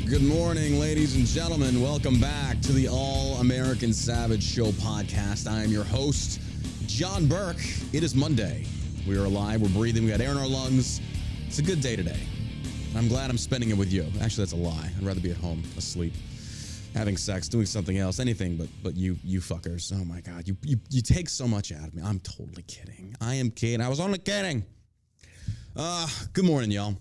Good morning, ladies and gentlemen. Welcome back to the All-American Savage Show podcast. I am your host, John Burke. It is Monday. We are alive. We're breathing. We got air in our lungs. It's a good day today. I'm glad I'm spending it with you. Actually, that's a lie. I'd rather be at home, asleep, having sex, doing something else, anything but you fuckers. Oh my God, you take so much out of me. I'm totally kidding. I am kidding. I was only kidding. Good morning, y'all.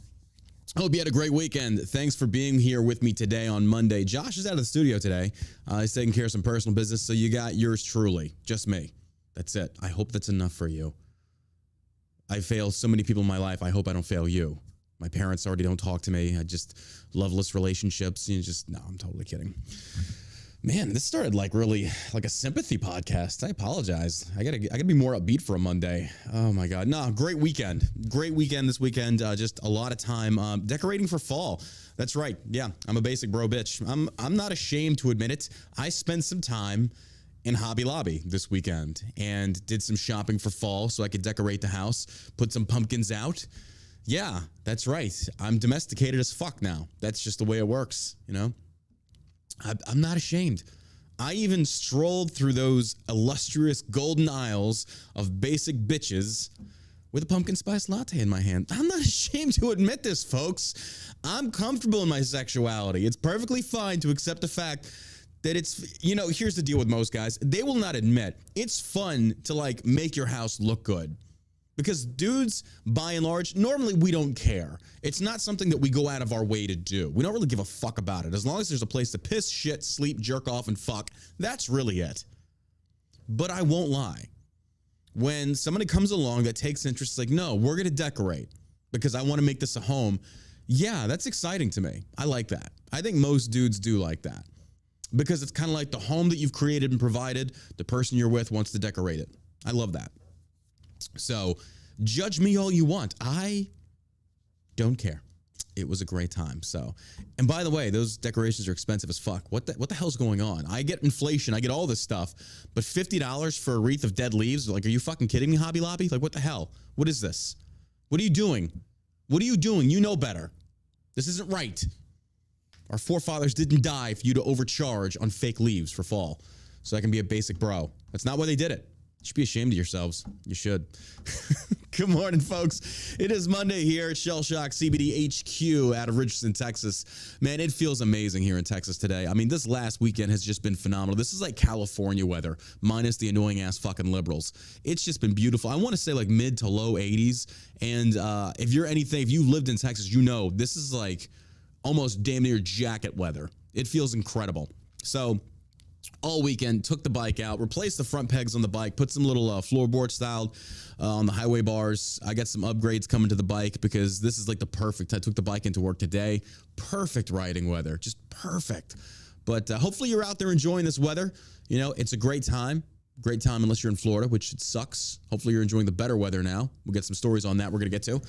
I hope you had a great weekend. Thanks for being here with me today on Monday. Josh is out of the studio today. He's taking care of some personal business, so you got yours truly, just me. That's it. I hope that's enough for you. I failed so many people in my life. I hope I don't fail you. My parents already don't talk to me. I just loveless relationships. No, I'm totally kidding. Man, this started really like a sympathy podcast. I apologize. I gotta be more upbeat for a Monday. Oh my God. No, great weekend. Great weekend this weekend. Just a lot of time decorating for fall. That's right. Yeah, I'm a basic bro bitch. I'm not ashamed to admit it. I spent some time in Hobby Lobby this weekend and did some shopping for fall so I could decorate the house, put some pumpkins out. Yeah, that's right. I'm domesticated as fuck now. That's just the way it works, you know? I'm not ashamed. I even strolled through those illustrious golden aisles of basic bitches with a pumpkin spice latte in my hand. I'm not ashamed to admit this, folks. I'm comfortable in my sexuality. It's perfectly fine to accept the fact that it's, here's the deal with most guys. They will not admit it's fun to make your house look good. Because dudes, by and large, normally we don't care. It's not something that we go out of our way to do. We don't really give a fuck about it. As long as there's a place to piss, shit, sleep, jerk off, and fuck, that's really it. But I won't lie. When somebody comes along that takes interest, it's no, we're going to decorate because I want to make this a home. Yeah, that's exciting to me. I like that. I think most dudes do like that. Because it's kind of like the home that you've created and provided, the person you're with wants to decorate it. I love that. So judge me all you want. I don't care. It was a great time. So, and by the way, those decorations are expensive as fuck. What the hell's going on? I get inflation. I get all this stuff, but $50 for a wreath of dead leaves? Are you fucking kidding me, Hobby Lobby? What the hell? What is this? What are you doing? What are you doing? You know better. This isn't right. Our forefathers didn't die for you to overcharge on fake leaves for fall so I can be a basic bro. That's not why they did it. You should be ashamed of yourselves. You should. Good morning, folks. It is Monday here at Shell Shock CBD HQ out of Richardson, Texas. Man, it feels amazing here in Texas today. I mean, this last weekend has just been phenomenal. This is like California weather, minus the annoying ass fucking liberals. It's just been beautiful. I want to say mid to low 80s. And if you lived in Texas, this is almost damn near jacket weather. It feels incredible. So all weekend, took the bike out, replaced the front pegs on the bike, put some little floorboard style on the highway bars. I got some upgrades coming to the bike because this is the perfect. I took the bike into work today. Perfect riding weather, just perfect. But hopefully you're out there enjoying this weather. It's a great time. Great time unless you're in Florida, which it sucks. Hopefully you're enjoying the better weather now. We'll get some stories on that we're going to get to.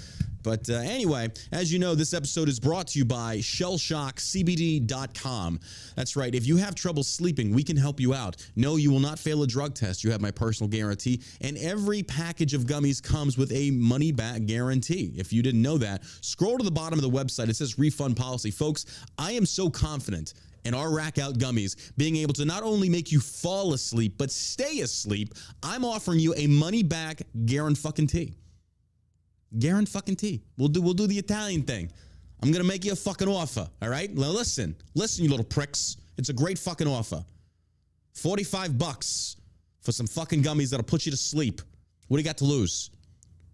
But anyway, as you know, this episode is brought to you by shellshockcbd.com. That's right. If you have trouble sleeping, we can help you out. No, you will not fail a drug test. You have my personal guarantee. And every package of gummies comes with a money-back guarantee. If you didn't know that, scroll to the bottom of the website. It says refund policy. Folks, I am so confident and our Rack Out gummies being able to not only make you fall asleep, but stay asleep. I'm offering you a money-back guarantee. Guarantee. We'll do the Italian thing. I'm going to make you a fucking offer, all right? Now listen, you little pricks. It's a great fucking offer. $45 for some fucking gummies that'll put you to sleep. What do you got to lose?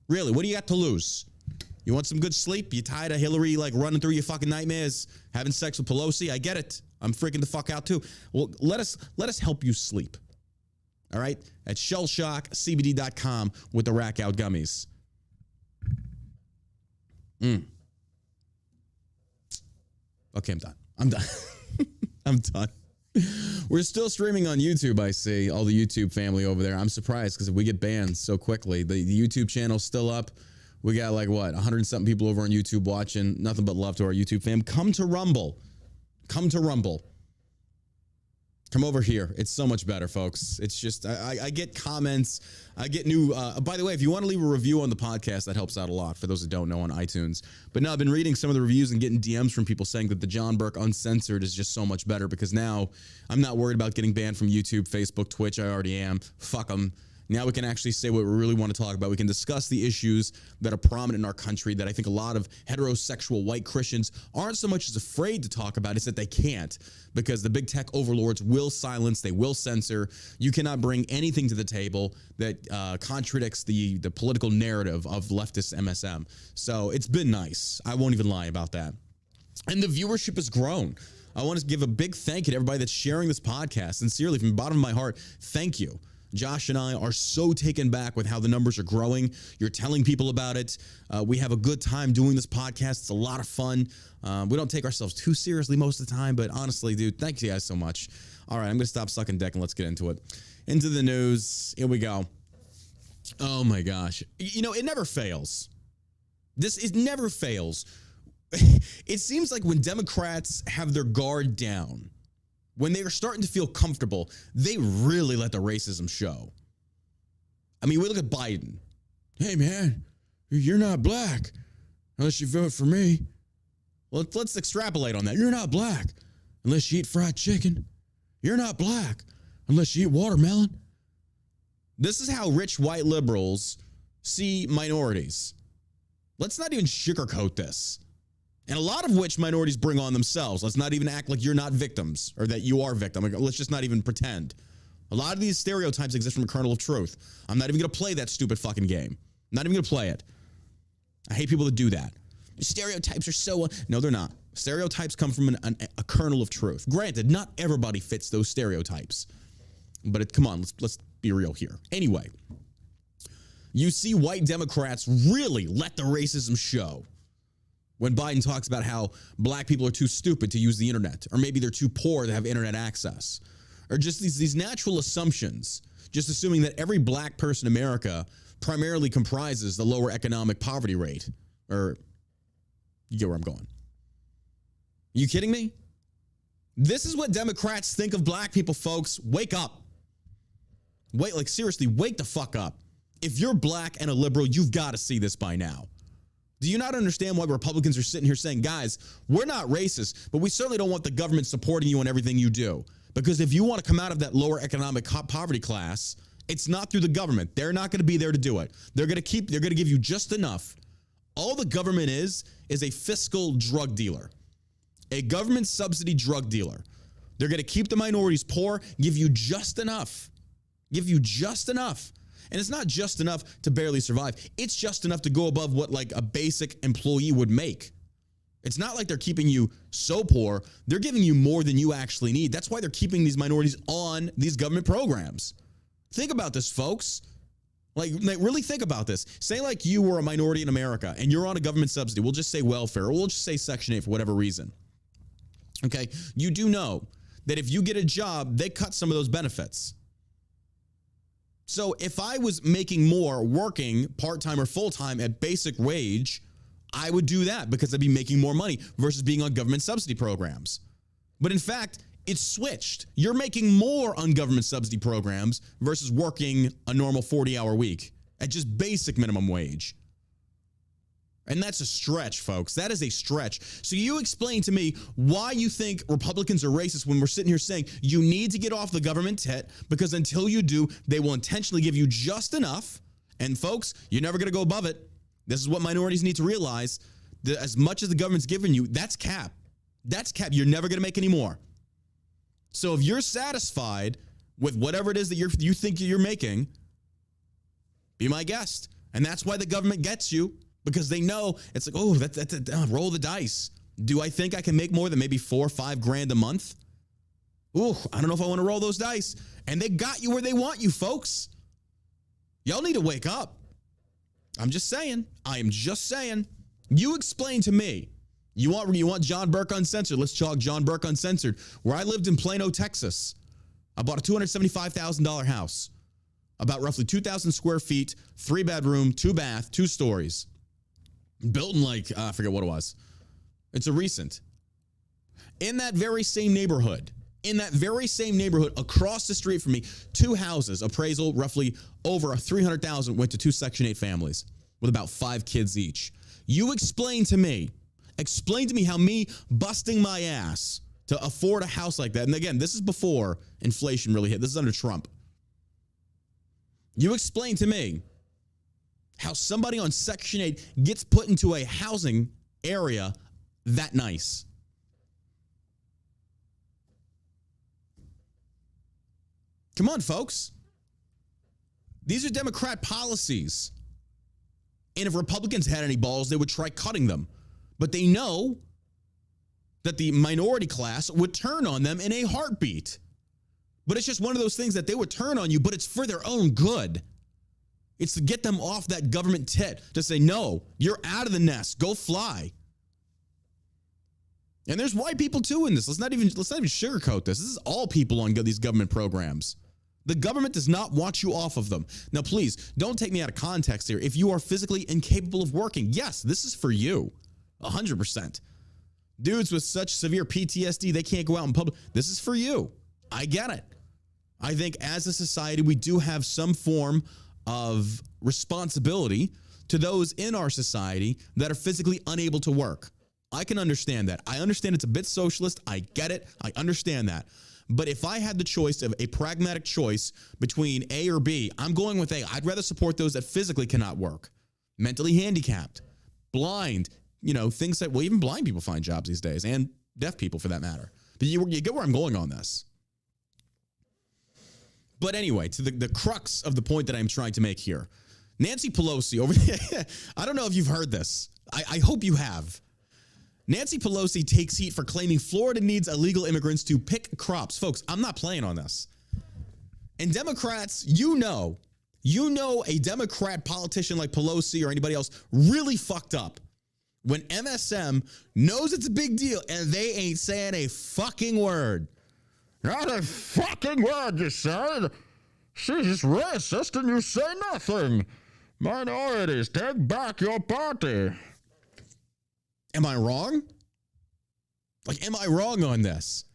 Really, what do you got to lose? You want some good sleep? You tired of Hillary running through your fucking nightmares, having sex with Pelosi? I get it. I'm freaking the fuck out too. Well, let us help you sleep. All right? At shellshockcbd.com with the Rack Out gummies. Okay, I'm done. I'm done. We're still streaming on YouTube, I see. All the YouTube family over there. I'm surprised because if we get banned so quickly, the YouTube channel's still up. We got 100 and something people over on YouTube watching. Nothing but love to our YouTube fam. Come to Rumble. Come over here. It's so much better, folks. It's just, I get comments. I get new, by the way, if you want to leave a review on the podcast, that helps out a lot for those that don't know on iTunes. But no, I've been reading some of the reviews and getting DMs from people saying that the John Burke Uncensored is just so much better because now I'm not worried about getting banned from YouTube, Facebook, Twitch. I already am. Fuck them. Now we can actually say what we really want to talk about. We can discuss the issues that are prominent in our country that I think a lot of heterosexual white Christians aren't so much as afraid to talk about. It's that they can't because the big tech overlords will silence, they will censor. You cannot bring anything to the table that contradicts the political narrative of leftist MSM. So it's been nice. I won't even lie about that. And the viewership has grown. I want to give a big thank you to everybody that's sharing this podcast. Sincerely, from the bottom of my heart, thank you. Josh and I are so taken back with how the numbers are growing. You're telling people about it. We have a good time doing this podcast. It's a lot of fun. We don't take ourselves too seriously most of the time, but honestly, dude, thank you guys so much. All right, I'm going to stop sucking dick and let's get into it. Into the news. Here we go. Oh my gosh. You know, it never fails. It never fails. It seems like when Democrats have their guard down, when they are starting to feel comfortable, they really let the racism show. I mean, we look at Biden. Hey, man, you're not black unless you vote for me. Well, let's extrapolate on that. You're not black unless you eat fried chicken. You're not black unless you eat watermelon. This is how rich white liberals see minorities. Let's not even sugarcoat this. And a lot of which minorities bring on themselves. Let's not even act like you're not victims or that you are victim. Let's just not even pretend. A lot of these stereotypes exist from a kernel of truth. I'm not even going to play that stupid fucking game. I'm not even going to play it. I hate people that do that. Stereotypes are so... No, they're not. Stereotypes come from a kernel of truth. Granted, not everybody fits those stereotypes. But come on, let's be real here. Anyway, you see white Democrats really let the racism show. When Biden talks about how black people are too stupid to use the internet, or maybe they're too poor to have internet access, or just these natural assumptions, just assuming that every black person in America primarily comprises the lower economic poverty rate, or you get where I'm going. Are you kidding me? This is what Democrats think of black people, folks. Wake up. Seriously, wake the fuck up. If you're black and a liberal, you've got to see this by now. Do you not understand why Republicans are sitting here saying, guys, we're not racist, but we certainly don't want the government supporting you in everything you do? Because if you want to come out of that lower economic poverty class, it's not through the government. They're not going to be there to do it. They're going to give you just enough. All the government is a fiscal drug dealer, a government subsidy drug dealer. They're going to keep the minorities poor, give you just enough. And it's not just enough to barely survive. It's just enough to go above what like a basic employee would make. It's not like they're keeping you so poor. They're giving you more than you actually need. That's why they're keeping these minorities on these government programs. Think about this, folks. Like really think about this. Say like you were a minority in America and you're on a government subsidy. We'll just say welfare, or we'll just say Section 8 for whatever reason. Okay, you do know that if you get a job, they cut some of those benefits. So if I was making more working part-time or full-time at basic wage, I would do that because I'd be making more money versus being on government subsidy programs. But in fact, it's switched. You're making more on government subsidy programs versus working a normal 40-hour week at just basic minimum wage. And that's a stretch, folks. That is a stretch. So you explain to me why you think Republicans are racist when we're sitting here saying you need to get off the government tit, because until you do, they will intentionally give you just enough. And folks, you're never going to go above it. This is what minorities need to realize. That as much as the government's giving you, that's cap. That's cap. You're never going to make any more. So if you're satisfied with whatever it is that you think you're making, be my guest. And that's why the government gets you. Because they know it's like, oh, that's roll the dice. Do I think I can make more than maybe $4 or $5 grand a month? Ooh, I don't know if I want to roll those dice. And they got you where they want you, folks. Y'all need to wake up. I'm just saying. I am just saying. You explain to me. You want John Burke Uncensored? Let's talk John Burke Uncensored. Where I lived in Plano, Texas, I bought a $275,000 house, about roughly 2,000 square feet, 3-bedroom, 2-bath, 2 stories. Built in like, I forget what it was. It's a recent. In that very same neighborhood, In that very same neighborhood, across the street from me, 2 houses, appraisal roughly over 300,000, went to 2 Section 8 families with about 5 kids each. You explain to me how me busting my ass to afford a house like that, and again, this is before inflation really hit. This is under Trump. You explain to me how somebody on Section 8 gets put into a housing area that nice. Come on, folks. These are Democrat policies. And if Republicans had any balls, they would try cutting them. But they know that the minority class would turn on them in a heartbeat. But it's just one of those things that they would turn on you, but it's for their own good. It's to get them off that government tit, to say, no, you're out of the nest. Go fly. And there's white people too in this. Let's not even sugarcoat this. This is all people on these government programs. The government does not want you off of them. Now, please, don't take me out of context here. If you are physically incapable of working, yes, this is for you, 100%. Dudes with such severe PTSD, they can't go out in public. This is for you. I get it. I think as a society, we do have some form of responsibility to those in our society that are physically unable to work. I can understand that. I understand it's a bit socialist. I get it. I understand that. But if I had the choice of a pragmatic choice between A or B, I'm going with A. I'd rather support those that physically cannot work, mentally handicapped, blind, things that, well, even blind people find jobs these days, and deaf people for that matter. But you get where I'm going on this. But anyway, to the crux of the point that I'm trying to make here. Nancy Pelosi over there, I don't know if you've heard this. I hope you have. Nancy Pelosi takes heat for claiming Florida needs illegal immigrants to pick crops. Folks, I'm not playing on this. And Democrats, you know a Democrat politician like Pelosi or anybody else really fucked up when MSM knows it's a big deal and they ain't saying a fucking word. Not a fucking word, you said. She's just racist and you say nothing. Minorities, take back your party. Am I wrong? Am I wrong on this?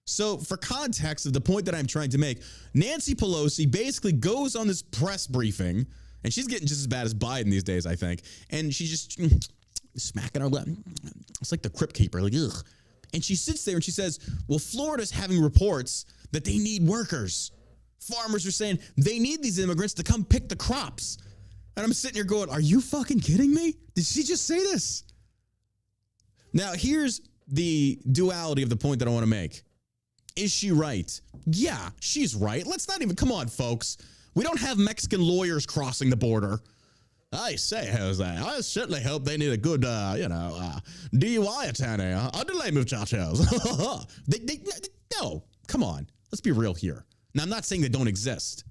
So for context of the point that I'm trying to make, Nancy Pelosi basically goes on this press briefing, and she's getting just as bad as Biden these days, I think. And she's just smacking her lip. It's like the Crypt Keeper, ugh. And she sits there and she says, well, Florida's having reports that they need workers. Farmers are saying they need these immigrants to come pick the crops. And I'm sitting here going, are you fucking kidding me? Did she just say this? Now, here's the duality of the point that I want to make. Is she right? Yeah, she's right. Let's not even, come on, folks. We don't have Mexican lawyers crossing the border. I say, Jose, I certainly hope they need a good, DUI attorney. Underlay muchachos. No, come on. Let's be real here. Now, I'm not saying they don't exist.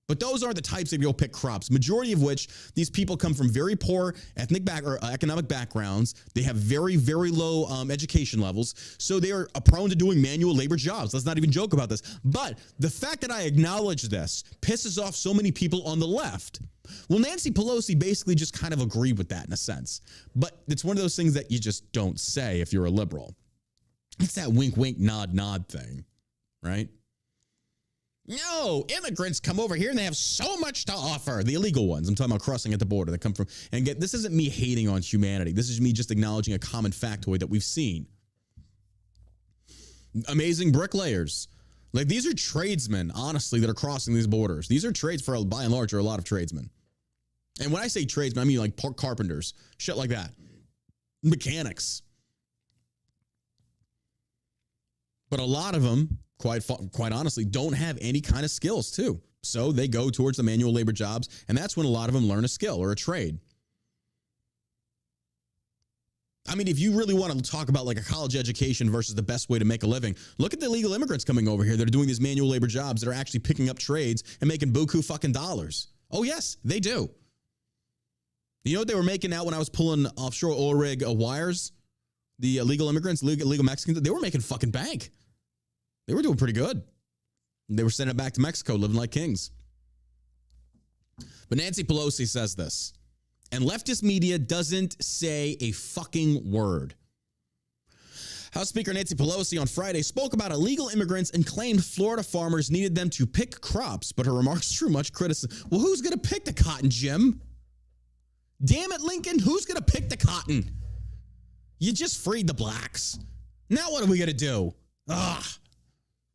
But those are the types of pick crops, majority of which these people come from very poor economic backgrounds. They have very, very low education levels. So they are prone to doing manual labor jobs. Let's not even joke about this. But the fact that I acknowledge this pisses off so many people on the left. Well, Nancy Pelosi basically just kind of agreed with that in a sense. But it's one of those things that you just don't say if you're a liberal. It's that wink, wink, nod, nod thing, right? No, immigrants come over here and they have so much to offer. The illegal ones. I'm talking about crossing at the border that come from. And again, this isn't me hating on humanity. This is me just acknowledging a common factoid that we've seen. Amazing bricklayers. These are tradesmen, honestly, that are crossing these borders. These are trades for, by and large, are a lot of tradesmen. And when I say tradesmen, I mean like carpenters, shit like that. Mechanics. But a lot of them, quite honestly, don't have any kind of skills too. So they go towards the manual labor jobs, and that's when a lot of them learn a skill or a trade. I mean, if you really want to talk about a college education versus the best way to make a living, look at the illegal immigrants coming over here that are doing these manual labor jobs that are actually picking up trades and making buku fucking dollars. Oh, yes, they do. You know what they were making out when I was pulling offshore oil rig wires? The illegal immigrants, illegal Mexicans, they were making fucking bank. They were doing pretty good. They were sending it back to Mexico, living like kings. But Nancy Pelosi says this, and leftist media doesn't say a fucking word. House Speaker Nancy Pelosi on Friday spoke about illegal immigrants and claimed Florida farmers needed them to pick crops, but her remarks drew much criticism. Well, who's going to pick the cotton, Jim? Damn it, Lincoln, who's going to pick the cotton? You just freed the blacks. Now what are we going to do?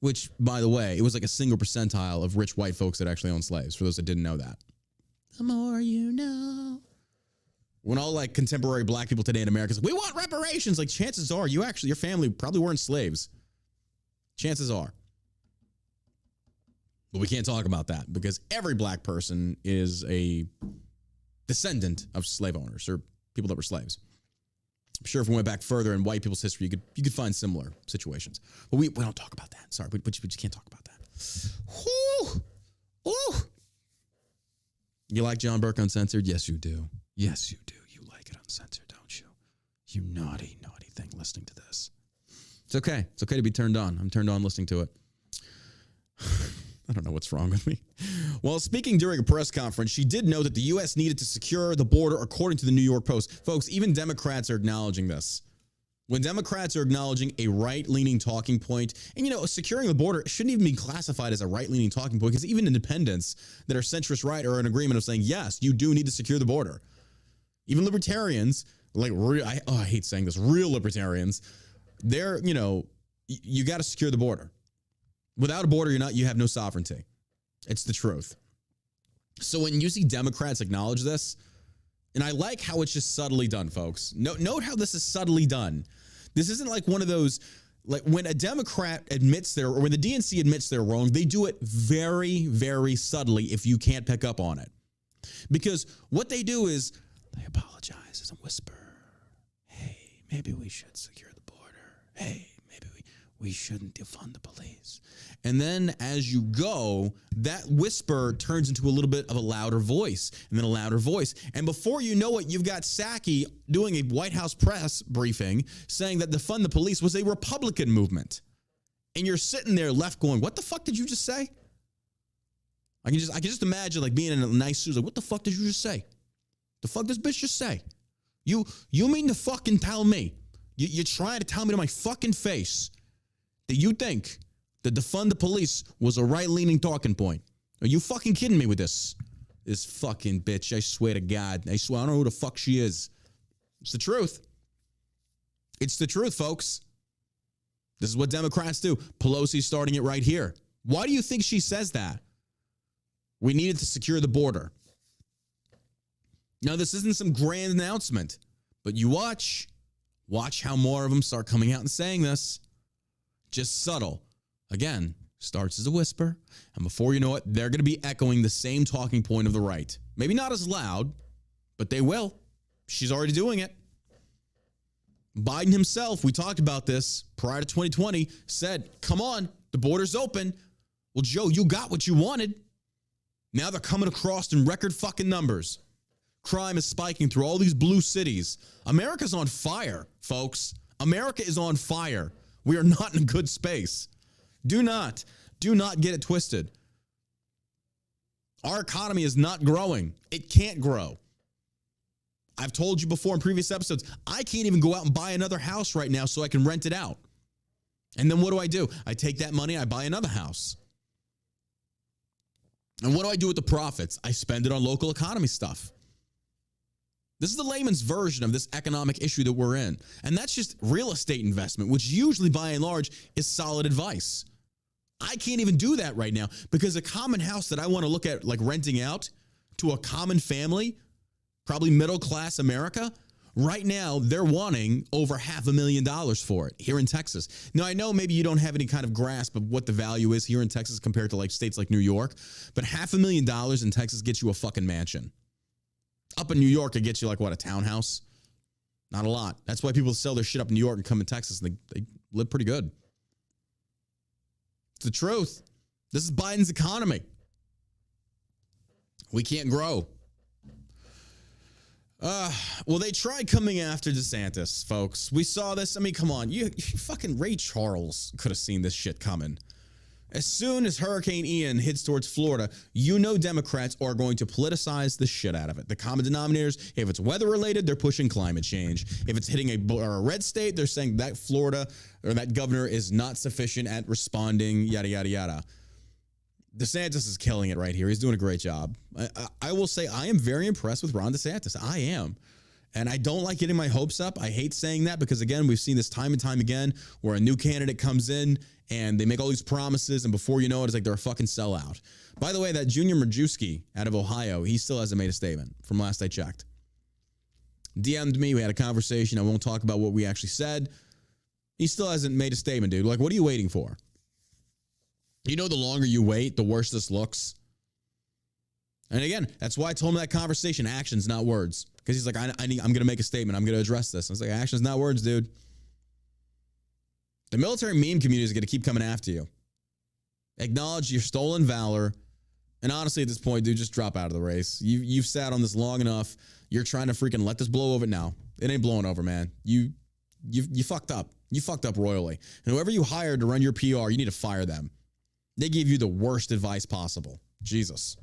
Which, by the way, it was like a single percentile of rich white folks that actually owned slaves, for those that didn't know that. The more you know. When all like contemporary black people today in America say, we want reparations, like chances are your family probably weren't slaves. Chances are. But we can't talk about that because every black person is a descendant of slave owners or people that were slaves. I'm sure if we went back further in white people's history, you could find similar situations. But we don't talk about that. Sorry, but you can't talk about that. Whew. Ooh. You like John Burke Uncensored? Yes, you do. Yes, you do. You like it uncensored, don't you? You naughty, naughty thing listening to this. It's okay. It's okay to be turned on. I'm turned on listening to it. I don't know what's wrong with me. While speaking during a press conference, she did note that the U.S. needed to secure the border, according to the New York Post. Folks, even Democrats are acknowledging this. When Democrats are acknowledging a right-leaning talking point, and securing the border shouldn't even be classified as a right-leaning talking point, because even independents that are centrist right are in agreement of saying, yes, you do need to secure the border. Even libertarians, I hate saying this, real libertarians, they're, you got to secure the border. Without a border, you have no sovereignty. It's the truth. So when you see Democrats acknowledge this, and I like how it's just subtly done, folks. Note how this is subtly done. This isn't like one of those, like when a Democrat admits or when the DNC admits they're wrong, they do it very, very subtly if you can't pick up on it. Because what they do is they apologize as a whisper. Hey, maybe we should secure the border. Hey, maybe we shouldn't defund the police. And then as you go, that whisper turns into a little bit of a louder voice and then a louder voice. And before you know it, you've got Psaki doing a White House press briefing saying that defund the police was a Republican movement. And you're sitting there left going, what the fuck did you just say? I can just imagine like being in a nice suit, like, what the fuck did you just say? The fuck this bitch just say? You mean to fucking tell me? You're trying to tell me to my fucking face that you think that defund the police was a right-leaning talking point? Are you fucking kidding me with this? This fucking bitch, I swear to God. I don't know who the fuck she is. It's the truth. It's the truth, folks. This is what Democrats do. Pelosi's starting it right here. Why do you think she says that? We needed to secure the border. Now, this isn't some grand announcement, but you watch how more of them start coming out and saying this. Just subtle. Again, starts as a whisper, and before you know it, they're going to be echoing the same talking point of the right. Maybe not as loud, but they will. She's already doing it. Biden himself, we talked about this prior to 2020, said, come on, the border's open. Well, Joe, you got what you wanted. Now they're coming across in record fucking numbers. Crime is spiking through all these blue cities. America's on fire, folks. America is on fire. We are not in a good space. Do not get it twisted. Our economy is not growing. It can't grow. I've told you before in previous episodes, I can't even go out and buy another house right now so I can rent it out. And then what do? I take that money, I buy another house. And what do I do with the profits? I spend it on local economy stuff. This is the layman's version of this economic issue that we're in. And that's just real estate investment, which usually by and large is solid advice. I can't even do that right now because a common house that I want to look at like renting out to a common family, probably middle class America, right now they're wanting over $500,000 for it here in Texas. Now, I know maybe you don't have any kind of grasp of what the value is here in Texas compared to like states like New York, but $500,000 in Texas gets you a fucking mansion. Up in New York, it gets you like what, a townhouse? Not a lot. That's why people sell their shit up in New York and come in Texas and they live pretty good. It's the truth. This is Biden's economy. We can't grow. Well, they tried coming after DeSantis, folks. We saw this. I mean, come on. You fucking Ray Charles could have seen this shit coming. As soon as Hurricane Ian hits towards Florida, you know Democrats are going to politicize the shit out of it. The common denominators, if it's weather related, they're pushing climate change. If it's hitting a red state, they're saying that Florida or that governor is not sufficient at responding, yada, yada, yada. DeSantis is killing it right here. He's doing a great job. I will say I am very impressed with Ron DeSantis. I am. And I don't like getting my hopes up. I hate saying that because, again, we've seen this time and time again where a new candidate comes in and they make all these promises, and before you know it, it's like they're a fucking sellout. By the way, that Junior Majewski out of Ohio, he still hasn't made a statement from last I checked. DM'd me. We had a conversation. I won't talk about what we actually said. He still hasn't made a statement, dude. Like, what are you waiting for? You know, the longer you wait, the worse this looks. And again, that's why I told him that conversation, actions, not words. Because he's like, I'm going to make a statement. I'm going to address this. I was like, actions, not words, dude. The military meme community is going to keep coming after you. Acknowledge your stolen valor. And honestly, at this point, dude, just drop out of the race. You've sat on this long enough. You're trying to freaking let this blow over now. It ain't blowing over, man. You fucked up. You fucked up royally. And whoever you hired to run your PR, you need to fire them. They gave you the worst advice possible. Jesus.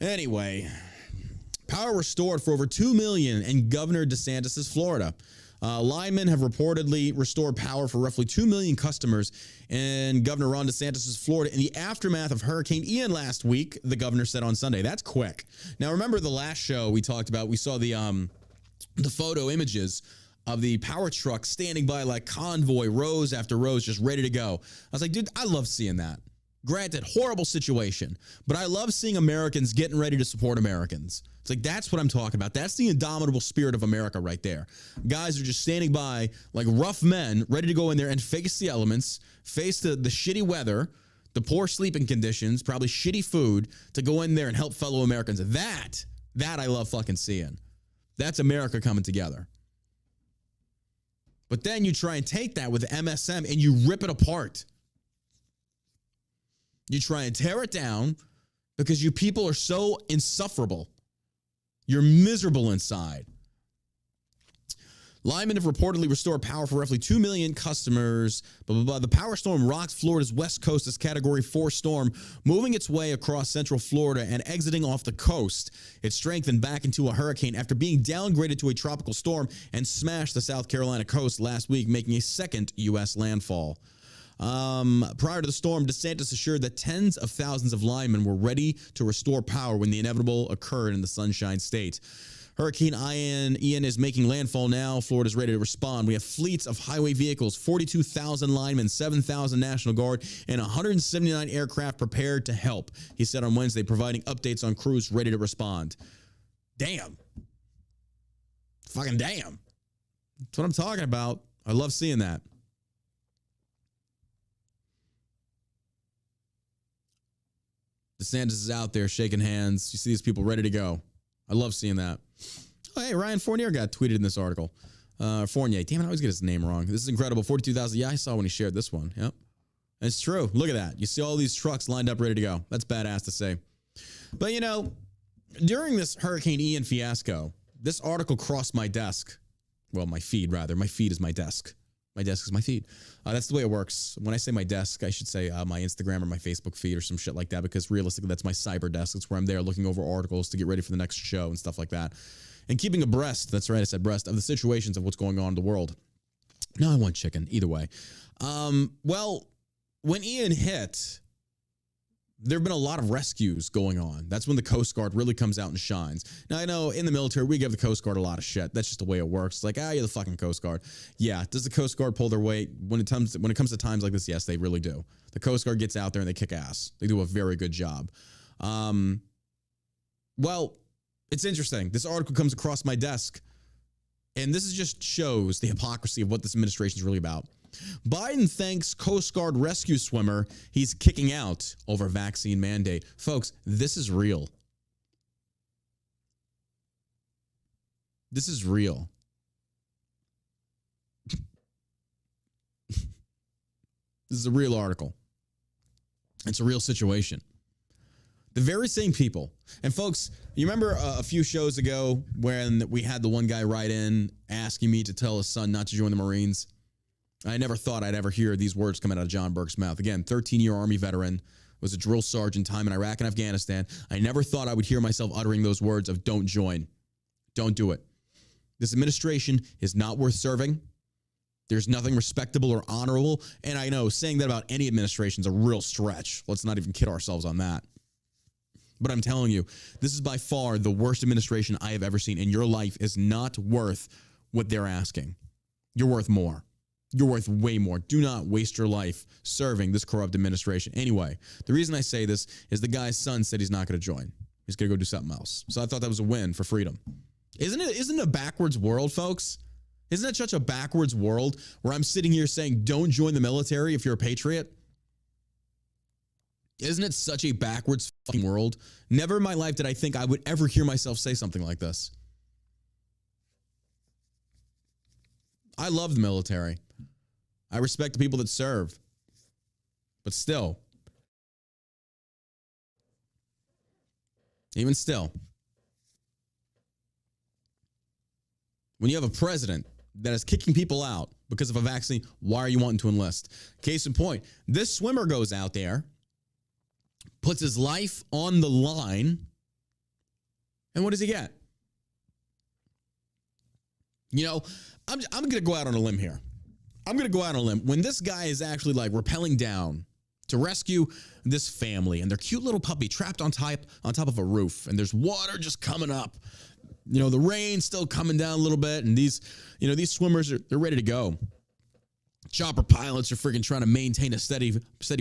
Anyway, power restored for over 2 million in Governor DeSantis' Florida. Linemen have reportedly restored power for roughly 2 million customers in Governor Ron DeSantis' Florida in the aftermath of Hurricane Ian last week, the governor said on Sunday. That's quick. Now, remember the last show we talked about, we saw the photo images of the power truck standing by like convoy, rows after rows, just ready to go. I was like, dude, I love seeing that. Granted, horrible situation, but I love seeing Americans getting ready to support Americans. It's like, that's what I'm talking about. That's the indomitable spirit of America right there. Guys are just standing by like rough men, ready to go in there and face the elements, face the shitty weather, the poor sleeping conditions, probably shitty food, to go in there and help fellow Americans. That I love fucking seeing. That's America coming together. But then you try and take that with MSM and you rip it apart. You try and tear it down because you people are so insufferable. You're miserable inside. Linemen have reportedly restored power for roughly 2 million customers. The power storm rocked Florida's west coast as Category 4 storm, moving its way across central Florida and exiting off the coast. It strengthened back into a hurricane after being downgraded to a tropical storm and smashed the South Carolina coast last week, making a second U.S. landfall. Prior to the storm, DeSantis assured that tens of thousands of linemen were ready to restore power when the inevitable occurred in the Sunshine State. Hurricane Ian is making landfall now. Florida's ready to respond. We have fleets of highway vehicles, 42,000 linemen, 7,000 National Guard, and 179 aircraft prepared to help, he said on Wednesday, providing updates on crews ready to respond. Damn. Fucking damn. That's what I'm talking about. I love seeing that. DeSantis is out there shaking hands. You see these people ready to go. I love seeing that. Oh, hey, Ryan Fournier got tweeted in this article. Fournier. Damn it, I always get his name wrong. This is incredible. 42,000. Yeah, I saw when he shared this one. Yep. It's true. Look at that. You see all these trucks lined up ready to go. That's badass to say. But, you know, during this Hurricane Ian fiasco, this article crossed my desk. Well, my feed, rather. My feed is my desk. My desk is my feed. That's the way it works. When I say my desk, I should say my Instagram or my Facebook feed or some shit like that, because realistically, that's my cyber desk. It's where I'm there looking over articles to get ready for the next show and stuff like that. And keeping abreast, that's right, I said breast, of the situations of what's going on in the world. No, I want chicken, either way. Well, when Ian hit, there have been a lot of rescues going on. That's when the Coast Guard really comes out and shines. Now, I know in the military, we give the Coast Guard a lot of shit. That's just the way it works. It's like, you're the fucking Coast Guard. Yeah, does the Coast Guard pull their weight? When it comes to times like this, yes, they really do. The Coast Guard gets out there and they kick ass. They do a very good job. Well, it's interesting. This article comes across my desk, and this is just shows the hypocrisy of what this administration is really about. Biden thanks Coast Guard rescue swimmer he's kicking out over vaccine mandate. Folks, this is real. This is real. This is a real article. It's a real situation. The very same people. And folks, you remember a few shows ago when we had the one guy write in asking me to tell his son not to join the Marines? I never thought I'd ever hear these words come out of John Burke's mouth. Again, 13-year Army veteran, was a drill sergeant time in Iraq and Afghanistan. I never thought I would hear myself uttering those words of don't join. Don't do it. This administration is not worth serving. There's nothing respectable or honorable. And I know saying that about any administration is a real stretch. Let's not even kid ourselves on that. But I'm telling you, this is by far the worst administration I have ever seen. And your life is not worth what they're asking. You're worth more. You're worth way more. Do not waste your life serving this corrupt administration. Anyway, the reason I say this is the guy's son said he's not going to join. He's going to go do something else. So I thought that was a win for freedom. Isn't it a backwards world, folks? Isn't it such a backwards world where I'm sitting here saying, don't join the military if you're a patriot? Isn't it such a backwards fucking world? Never in my life did I think I would ever hear myself say something like this. I love the military. I respect the people that serve. But still, even still, when you have a president that is kicking people out because of a vaccine, why are you wanting to enlist? Case in point, this swimmer goes out there, puts his life on the line, and what does he get? You know, I'm going to go out on a limb here. I'm going to go out on a limb. When this guy is actually like rappelling down to rescue this family and their cute little puppy trapped on top of a roof, and there's water just coming up, you know, the rain's still coming down a little bit, and these swimmers they're ready to go. Chopper pilots are freaking trying to maintain a steady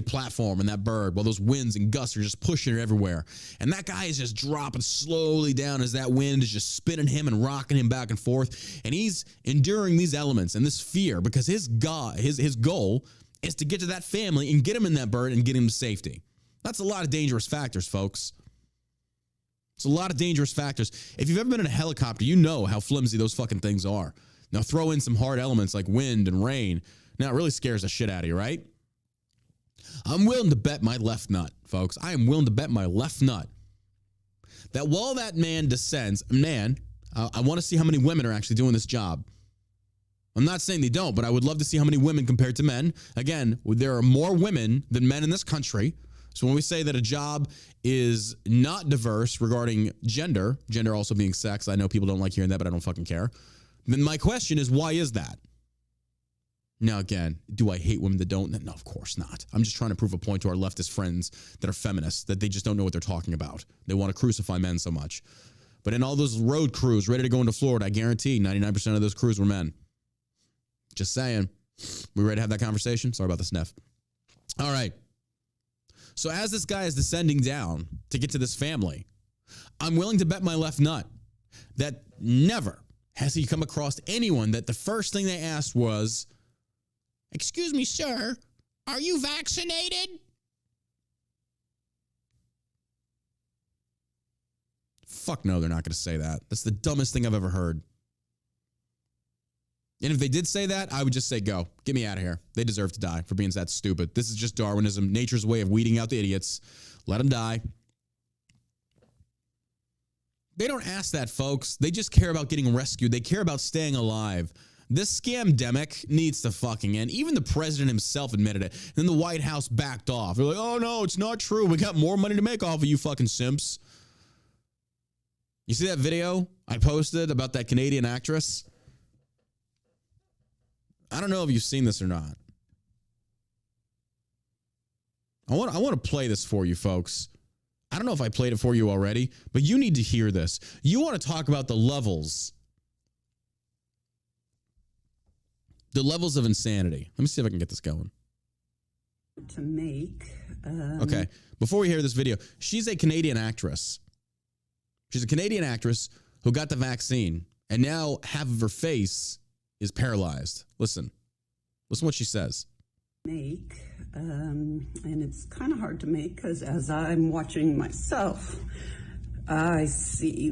platform in that bird while those winds and gusts are just pushing it everywhere. And that guy is just dropping slowly down as that wind is just spinning him and rocking him back and forth. And he's enduring these elements and this fear because his goal is to get to that family and get him in that bird and get him to safety. That's a lot of dangerous factors, folks. It's a lot of dangerous factors. If you've ever been in a helicopter, you know how flimsy those fucking things are. Now throw in some hard elements like wind and rain. Now, it really scares the shit out of you, right? I'm willing to bet my left nut, folks. I am willing to bet my left nut that while that man descends, I want to see how many women are actually doing this job. I'm not saying they don't, but I would love to see how many women compared to men. Again, there are more women than men in this country. So when we say that a job is not diverse regarding gender also being sex, I know people don't like hearing that, but I don't fucking care. Then my question is, why is that? Now, again, do I hate women that don't? No, of course not. I'm just trying to prove a point to our leftist friends that are feminists, that they just don't know what they're talking about. They want to crucify men so much. But in all those road crews ready to go into Florida, I guarantee 99% of those crews were men. Just saying. We ready to have that conversation? Sorry about the sniff. All right. So as this guy is descending down to get to this family, I'm willing to bet my left nut that never has he come across anyone that the first thing they asked was, "Excuse me, sir, are you vaccinated?" Fuck no, they're not going to say that. That's the dumbest thing I've ever heard. And if they did say that, I would just say, go. Get me out of here. They deserve to die for being that stupid. This is just Darwinism, nature's way of weeding out the idiots. Let them die. They don't ask that, folks. They just care about getting rescued. They care about staying alive. This scamdemic needs to fucking end. Even the president himself admitted it. And then the White House backed off. They're like, oh, no, it's not true. We got more money to make off of you fucking simps. You see that video I posted about that Canadian actress? I don't know if you've seen this or not. I want to play this for you, folks. I don't know if I played it for you already, but you need to hear this. You want to talk about the levels of insanity. Let me see if I can get this going. To make. Okay, before we hear this video, she's a Canadian actress. She's a Canadian actress who got the vaccine, and now half of her face is paralyzed. Listen what she says. And it's kind of hard to make because as I'm watching myself, I see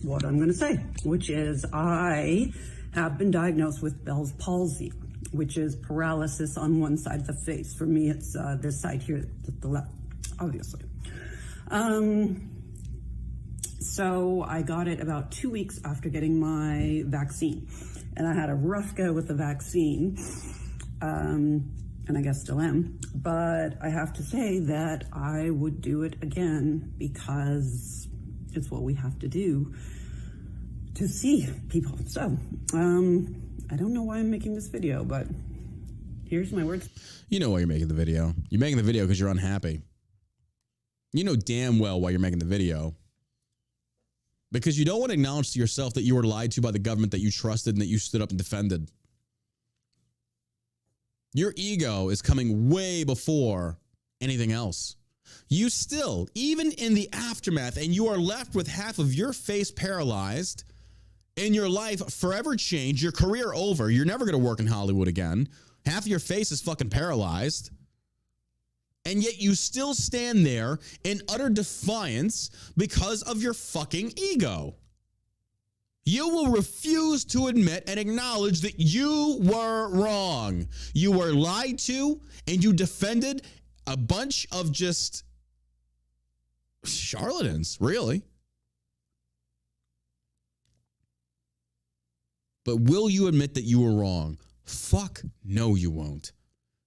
what I'm going to say, which is I have been diagnosed with Bell's palsy, which is paralysis on one side of the face. For me, it's this side here, the left, obviously. So I got it about 2 weeks after getting my vaccine. And I had a rough go with the vaccine. And I guess still am. But I have to say that I would do it again because it's what we have to do to see people. So, I don't know why I'm making this video, but here's my words. You know why you're making the video. You're making the video because you're unhappy. You know damn well why you're making the video. Because you don't want to acknowledge to yourself that you were lied to by the government that you trusted and that you stood up and defended. Your ego is coming way before anything else. You still, even in the aftermath, and you are left with half of your face paralyzed, and your life forever changed, your career over, you're never going to work in Hollywood again. Half of your face is fucking paralyzed. And yet you still stand there in utter defiance because of your fucking ego. You will refuse to admit and acknowledge that you were wrong. You were lied to, and you defended a bunch of just charlatans, really. But will you admit that you were wrong? Fuck no, you won't.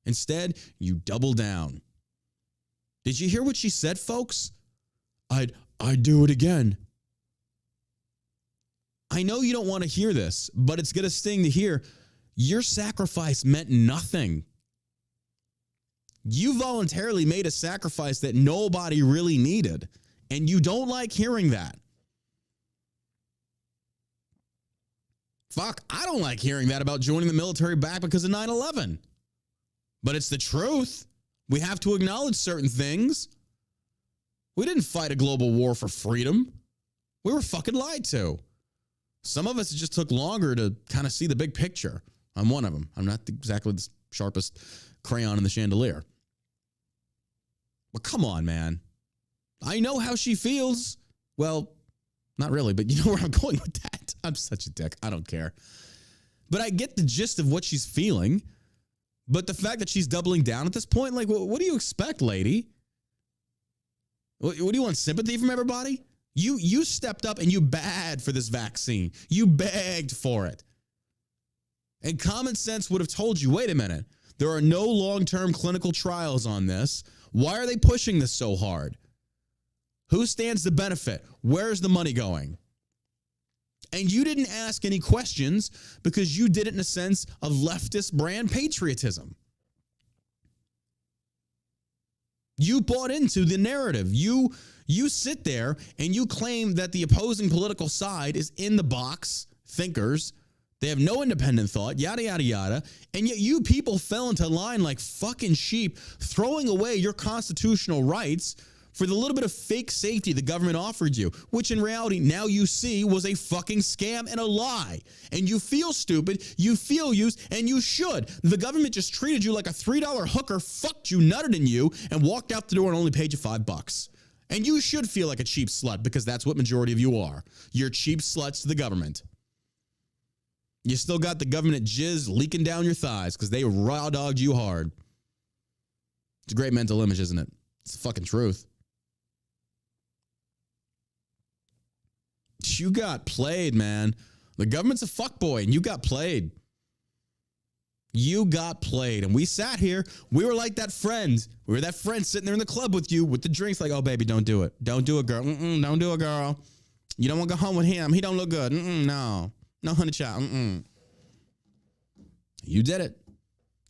Instead, you double down. Did you hear what she said, folks? I'd do it again. I know you don't want to hear this, but it's going to sting to hear. Your sacrifice meant nothing. You voluntarily made a sacrifice that nobody really needed, and you don't like hearing that. Fuck, I don't like hearing that about joining the military back because of 9/11. But it's the truth. We have to acknowledge certain things. We didn't fight a global war for freedom. We were fucking lied to. Some of us, it just took longer to kind of see the big picture. I'm one of them. I'm not exactly the sharpest crayon in the chandelier. But come on, man. I know how she feels. Well, not really, but you know where I'm going with that. I'm such a dick. I don't care. But I get the gist of what she's feeling. But the fact that she's doubling down at this point, like, what do you expect, lady? What do you want, sympathy from everybody? You stepped up and you begged for this vaccine. You begged for it. And common sense would have told you, wait a minute, there are no long-term clinical trials on this. Why are they pushing this so hard? Who stands to benefit? Where's the money going? And you didn't ask any questions because you did it in a sense of leftist brand patriotism. You bought into the narrative. You sit there and you claim that the opposing political side is in the box thinkers. They have no independent thought, yada, yada, yada. And yet you people fell into line like fucking sheep, throwing away your constitutional rights for the little bit of fake safety the government offered you, which in reality now you see was a fucking scam and a lie. And you feel stupid, you feel used, and you should. The government just treated you like a $3 hooker, fucked you, nutted in you, and walked out the door and only paid you $5. And you should feel like a cheap slut because that's what majority of you are. You're cheap sluts to the government. You still got the government jizz leaking down your thighs because they raw dogged you hard. It's a great mental image, isn't it? It's the fucking truth. You got played, man. The government's a fuckboy, and you got played. You got played. And we sat here. We were like that friend. We were that friend sitting there in the club with you with the drinks like, oh, baby, don't do it. Don't do it, girl. Don't do it, girl. You don't want to go home with him. He don't look good. No. No, honey child. You did it.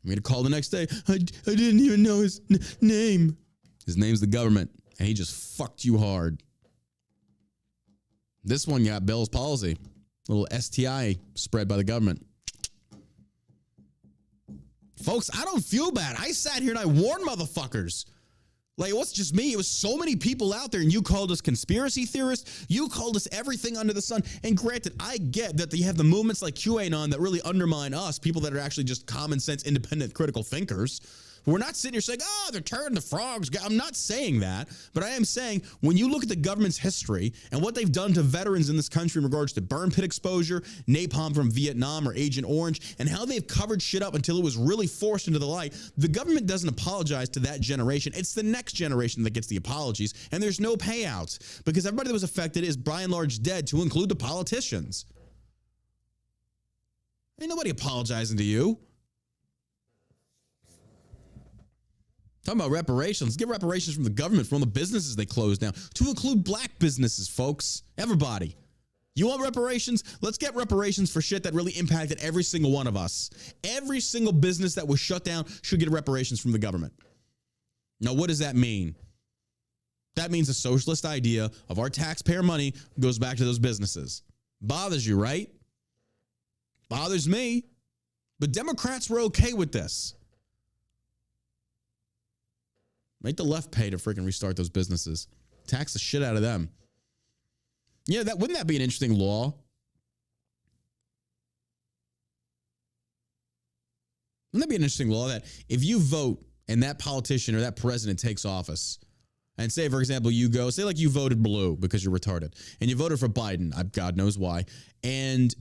You made a call the next day. I didn't even know his name. His name's the government, and he just fucked you hard. This one got Bell's palsy, a little STI spread by the government. Folks, I don't feel bad. I sat here and I warned motherfuckers. Like, it wasn't just me. It was so many people out there, and you called us conspiracy theorists. You called us everything under the sun. And granted, I get that you have the movements like QAnon that really undermine us, people that are actually just common sense, independent, critical thinkers. We're not sitting here saying, oh, they're turning the frogs. I'm not saying that, but I am saying when you look at the government's history and what they've done to veterans in this country in regards to burn pit exposure, napalm from Vietnam or Agent Orange, and how they've covered shit up until it was really forced into the light, the government doesn't apologize to that generation. It's the next generation that gets the apologies, and there's no payouts because everybody that was affected is by and large dead, to include the politicians. Ain't nobody apologizing to you. Talking about reparations. Get reparations from the government for all the businesses they closed down, to include black businesses, folks. Everybody. You want reparations? Let's get reparations for shit that really impacted every single one of us. Every single business that was shut down should get reparations from the government. Now, what does that mean? That means a socialist idea of our taxpayer money goes back to those businesses. Bothers you, right? Bothers me. But Democrats were okay with this. Make the left pay to freaking restart those businesses. Tax the shit out of them. Yeah, wouldn't that be an interesting law? Wouldn't that be an interesting law that if you vote and that politician or that president takes office, and say, for example, say like you voted blue because you're retarded, and you voted for Biden, God knows why, and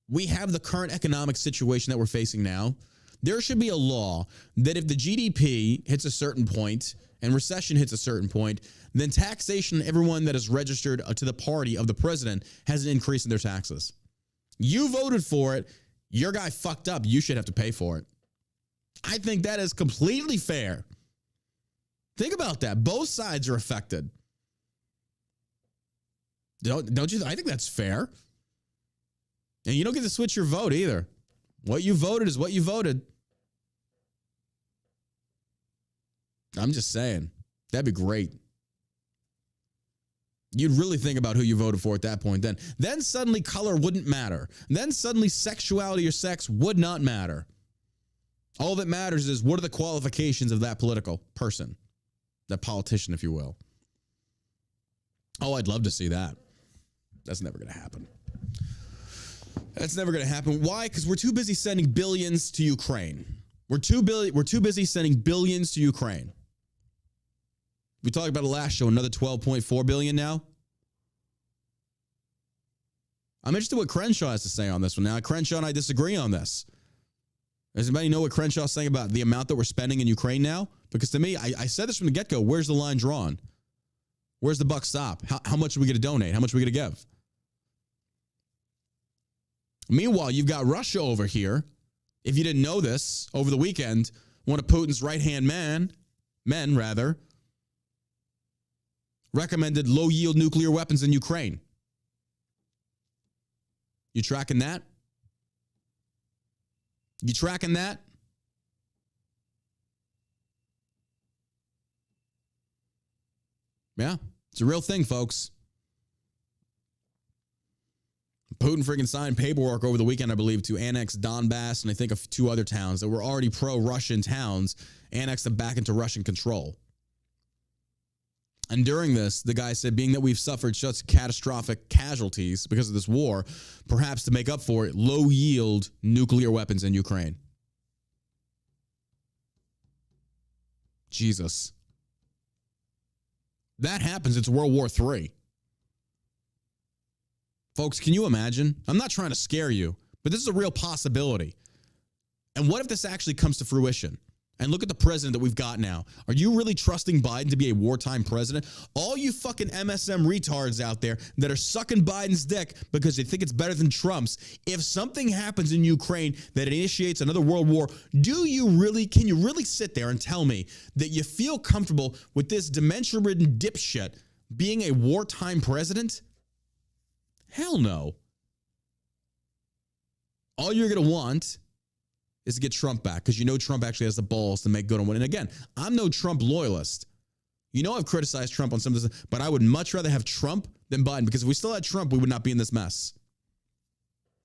we have the current economic situation that we're facing now, there should be a law that if the GDP hits a certain point and recession hits a certain point, then taxation, everyone that is registered to the party of the president has an increase in their taxes. You voted for it. Your guy fucked up. You should have to pay for it. I think that is completely fair. Think about that. Both sides are affected. Don't you? I think that's fair. And you don't get to switch your vote either. What you voted is what you voted. I'm just saying. That'd be great. You'd really think about who you voted for at that point then. Then suddenly color wouldn't matter. Then suddenly sexuality or sex would not matter. All that matters is what are the qualifications of that political person, that politician, if you will. Oh, I'd love to see that. That's never going to happen. That's never going to happen. Why? Because we're too busy sending billions to Ukraine. We're too busy sending billions to Ukraine. We talked about it last show, another $12.4 billion now. I'm interested in what Crenshaw has to say on this one. Now, Crenshaw and I disagree on this. Does anybody know what Crenshaw's saying about the amount that we're spending in Ukraine now? Because to me, I said this from the get-go, where's the line drawn? Where's the buck stop? How much are we going to donate? How much are we going to give? Meanwhile, you've got Russia over here. If you didn't know this, over the weekend, one of Putin's right-hand men, recommended low-yield nuclear weapons in Ukraine. You tracking that? You tracking that? Yeah, it's a real thing, folks. Putin freaking signed paperwork over the weekend, I believe, to annex Donbass and I think of 2 other towns that were already pro-Russian towns, annex them back into Russian control. And during this, the guy said, being that we've suffered such catastrophic casualties because of this war, perhaps to make up for it, low-yield nuclear weapons in Ukraine. Jesus. That happens, it's World War III. Folks, can you imagine? I'm not trying to scare you, but this is a real possibility. And what if this actually comes to fruition? And look at the president that we've got now. Are you really trusting Biden to be a wartime president? All you fucking MSM retards out there that are sucking Biden's dick because they think it's better than Trump's, if something happens in Ukraine that initiates another world war, can you really sit there and tell me that you feel comfortable with this dementia-ridden dipshit being a wartime president? Hell no. All you're going to want is to get Trump back because you know Trump actually has the balls to make good on one. And again, I'm no Trump loyalist. You know I've criticized Trump on some of this, but I would much rather have Trump than Biden because if we still had Trump, we would not be in this mess.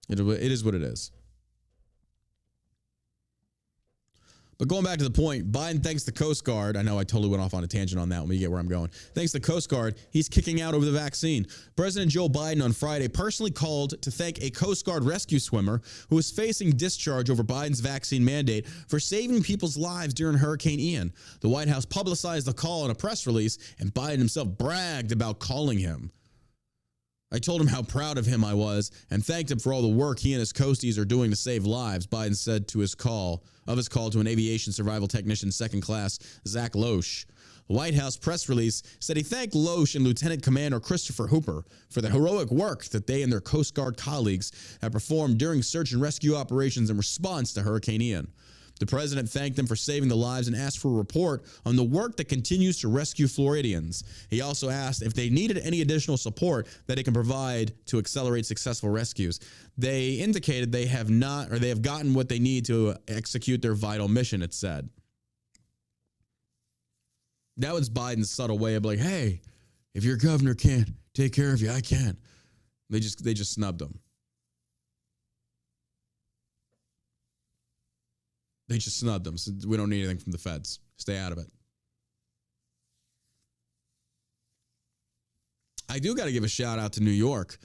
It is what it is. But going back to the point, Biden thanks the Coast Guard. I know I totally went off on a tangent on that when we get where I'm going. Thanks to the Coast Guard, he's kicking out over the vaccine. President Joe Biden on Friday personally called to thank a Coast Guard rescue swimmer who was facing discharge over Biden's vaccine mandate for saving people's lives during Hurricane Ian. The White House publicized the call in a press release, and Biden himself bragged about calling him. I told him how proud of him I was and thanked him for all the work he and his coasties are doing to save lives, Biden said to his call to an aviation survival technician second class, Zach Loesch. The White House press release said he thanked Loesch and Lieutenant Commander Christopher Hooper for the heroic work that they and their Coast Guard colleagues have performed during search and rescue operations in response to Hurricane Ian. The president thanked them for saving the lives and asked for a report on the work that continues to rescue Floridians. He also asked if they needed any additional support that it can provide to accelerate successful rescues. They indicated they have gotten what they need to execute their vital mission, it said. That was Biden's subtle way of like, hey, if your governor can't take care of you, I can. They just snubbed him. They just snubbed them. So we don't need anything from the feds. Stay out of it. I do got to give a shout out to New York.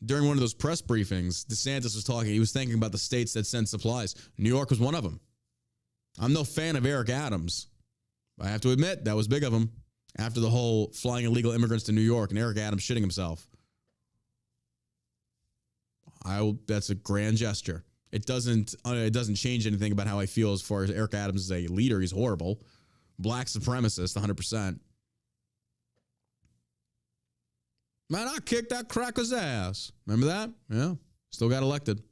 During one of those press briefings, DeSantis was talking. He was thinking about the states that send supplies. New York was one of them. I'm no fan of Eric Adams. I have to admit, that was big of him after the whole flying illegal immigrants to New York and Eric Adams shitting himself. That's a grand gesture. It doesn't change anything about how I feel as far as Eric Adams is a leader. He's horrible. Black supremacist, 100%. Man, I kicked that cracker's ass. Remember that? Yeah. Still got elected.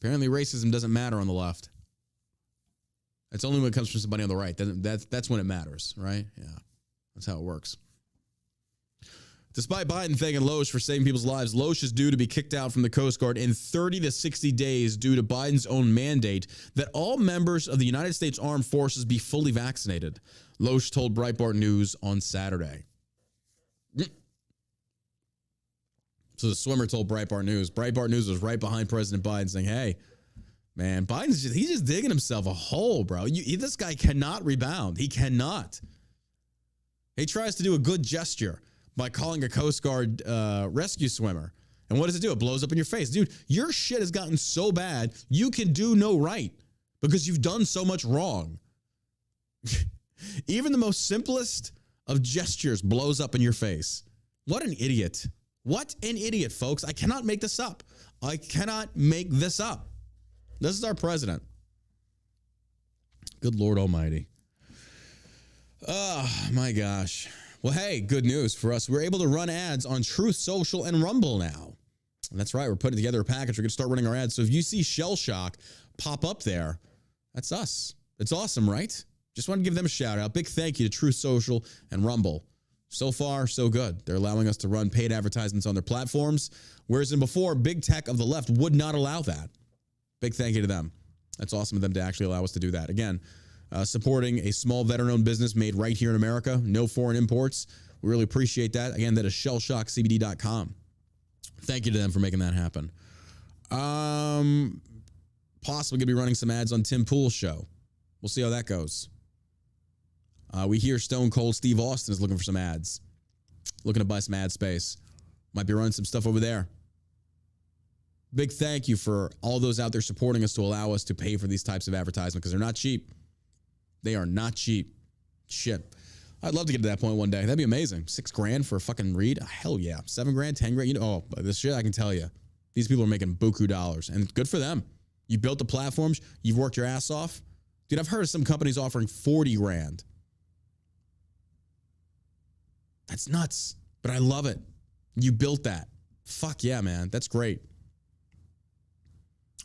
Apparently racism doesn't matter on the left. It's only when it comes from somebody on the right. That's when it matters, right? Yeah. That's how it works. Despite Biden thanking Loesch for saving people's lives, Loesch is due to be kicked out from the Coast Guard in 30 to 60 days due to Biden's own mandate that all members of the United States Armed Forces be fully vaccinated. Loesch told Breitbart News on Saturday. So the swimmer told Breitbart News. Breitbart News was right behind President Biden saying, hey, man, he's just digging himself a hole, bro. This guy cannot rebound. He cannot. He tries to do a good gesture by calling a Coast Guard rescue swimmer. And what does it do? It blows up in your face. Dude, your shit has gotten so bad, you can do no right because you've done so much wrong. Even the most simplest of gestures blows up in your face. What an idiot. What an idiot, folks. I cannot make this up. I cannot make this up. This is our president. Good Lord Almighty. Oh, my gosh. Well, hey, good news for us. We're able to run ads on Truth Social and Rumble now. And that's right. We're putting together a package. We're going to start running our ads. So if you see Shell Shock pop up there, that's us. It's awesome, right? Just want to give them a shout out. Big thank you to Truth Social and Rumble. So far, so good. They're allowing us to run paid advertisements on their platforms, whereas in before, big tech of the left would not allow that. Big thank you to them. That's awesome of them to actually allow us to do that. Again, supporting a small veteran-owned business made right here in America. No foreign imports. We really appreciate that. Again, that is shellshockcbd.com. Thank you to them for making that happen. Possibly going to be running some ads on Tim Pool's show. We'll see how that goes. We hear Stone Cold Steve Austin is looking for some ads. Looking to buy some ad space. Might be running some stuff over there. Big thank you for all those out there supporting us to allow us to pay for these types of advertisement because they're not cheap. They are not cheap. Shit. I'd love to get to that point one day. That'd be amazing. $6,000 for a fucking read? Hell yeah. $7,000, $10,000. You know, this shit I can tell you. These people are making buku dollars, and good for them. You built the platforms. You've worked your ass off. Dude, I've heard of some companies offering $40,000. That's nuts, but I love it. You built that. Fuck yeah, man. That's great.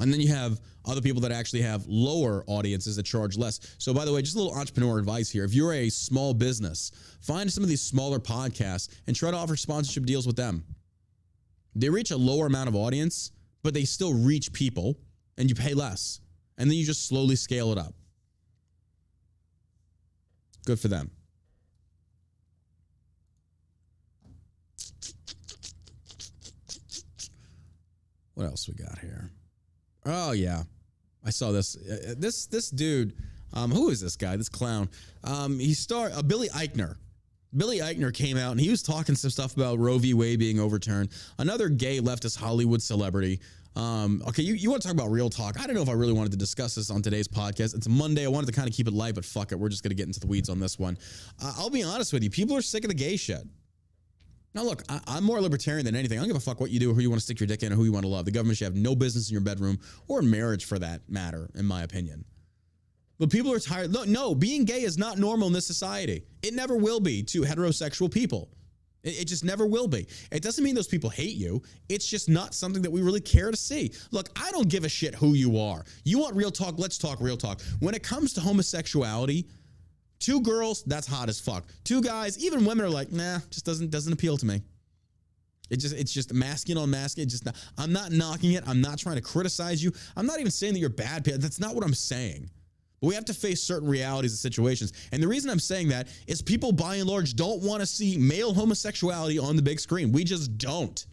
And then you have other people that actually have lower audiences that charge less. So by the way, just a little entrepreneur advice here. If you're a small business, find some of these smaller podcasts and try to offer sponsorship deals with them. They reach a lower amount of audience, but they still reach people and you pay less. And then you just slowly scale it up. Good for them. What else we got here? Oh, yeah. I saw this. This dude, who is this guy? This clown. Billy Eichner. Billy Eichner came out and he was talking some stuff about Roe v. Wade being overturned. Another gay leftist Hollywood celebrity. Okay, you want to talk about real talk? I don't know if I really wanted to discuss this on today's podcast. It's a Monday. I wanted to kind of keep it light, but fuck it. We're just going to get into the weeds on this one. I'll be honest with you. People are sick of the gay shit. Now, look, I'm more libertarian than anything. I don't give a fuck what you do, who you want to stick your dick in, or who you want to love. The government should have no business in your bedroom or in marriage for that matter, in my opinion. But people are tired. No, being gay is not normal in this society. It never will be to heterosexual people. It just never will be. It doesn't mean those people hate you. It's just not something that we really care to see. Look, I don't give a shit who you are. You want real talk? Let's talk real talk. When it comes to homosexuality, 2 girls, that's hot as fuck. 2 guys, even women are like, nah, just doesn't appeal to me. It's just masculine on masculine. I'm not knocking it. I'm not trying to criticize you. I'm not even saying that you're bad. That's not what I'm saying. But we have to face certain realities and situations. And the reason I'm saying that is people, by and large, don't want to see male homosexuality on the big screen. We just don't.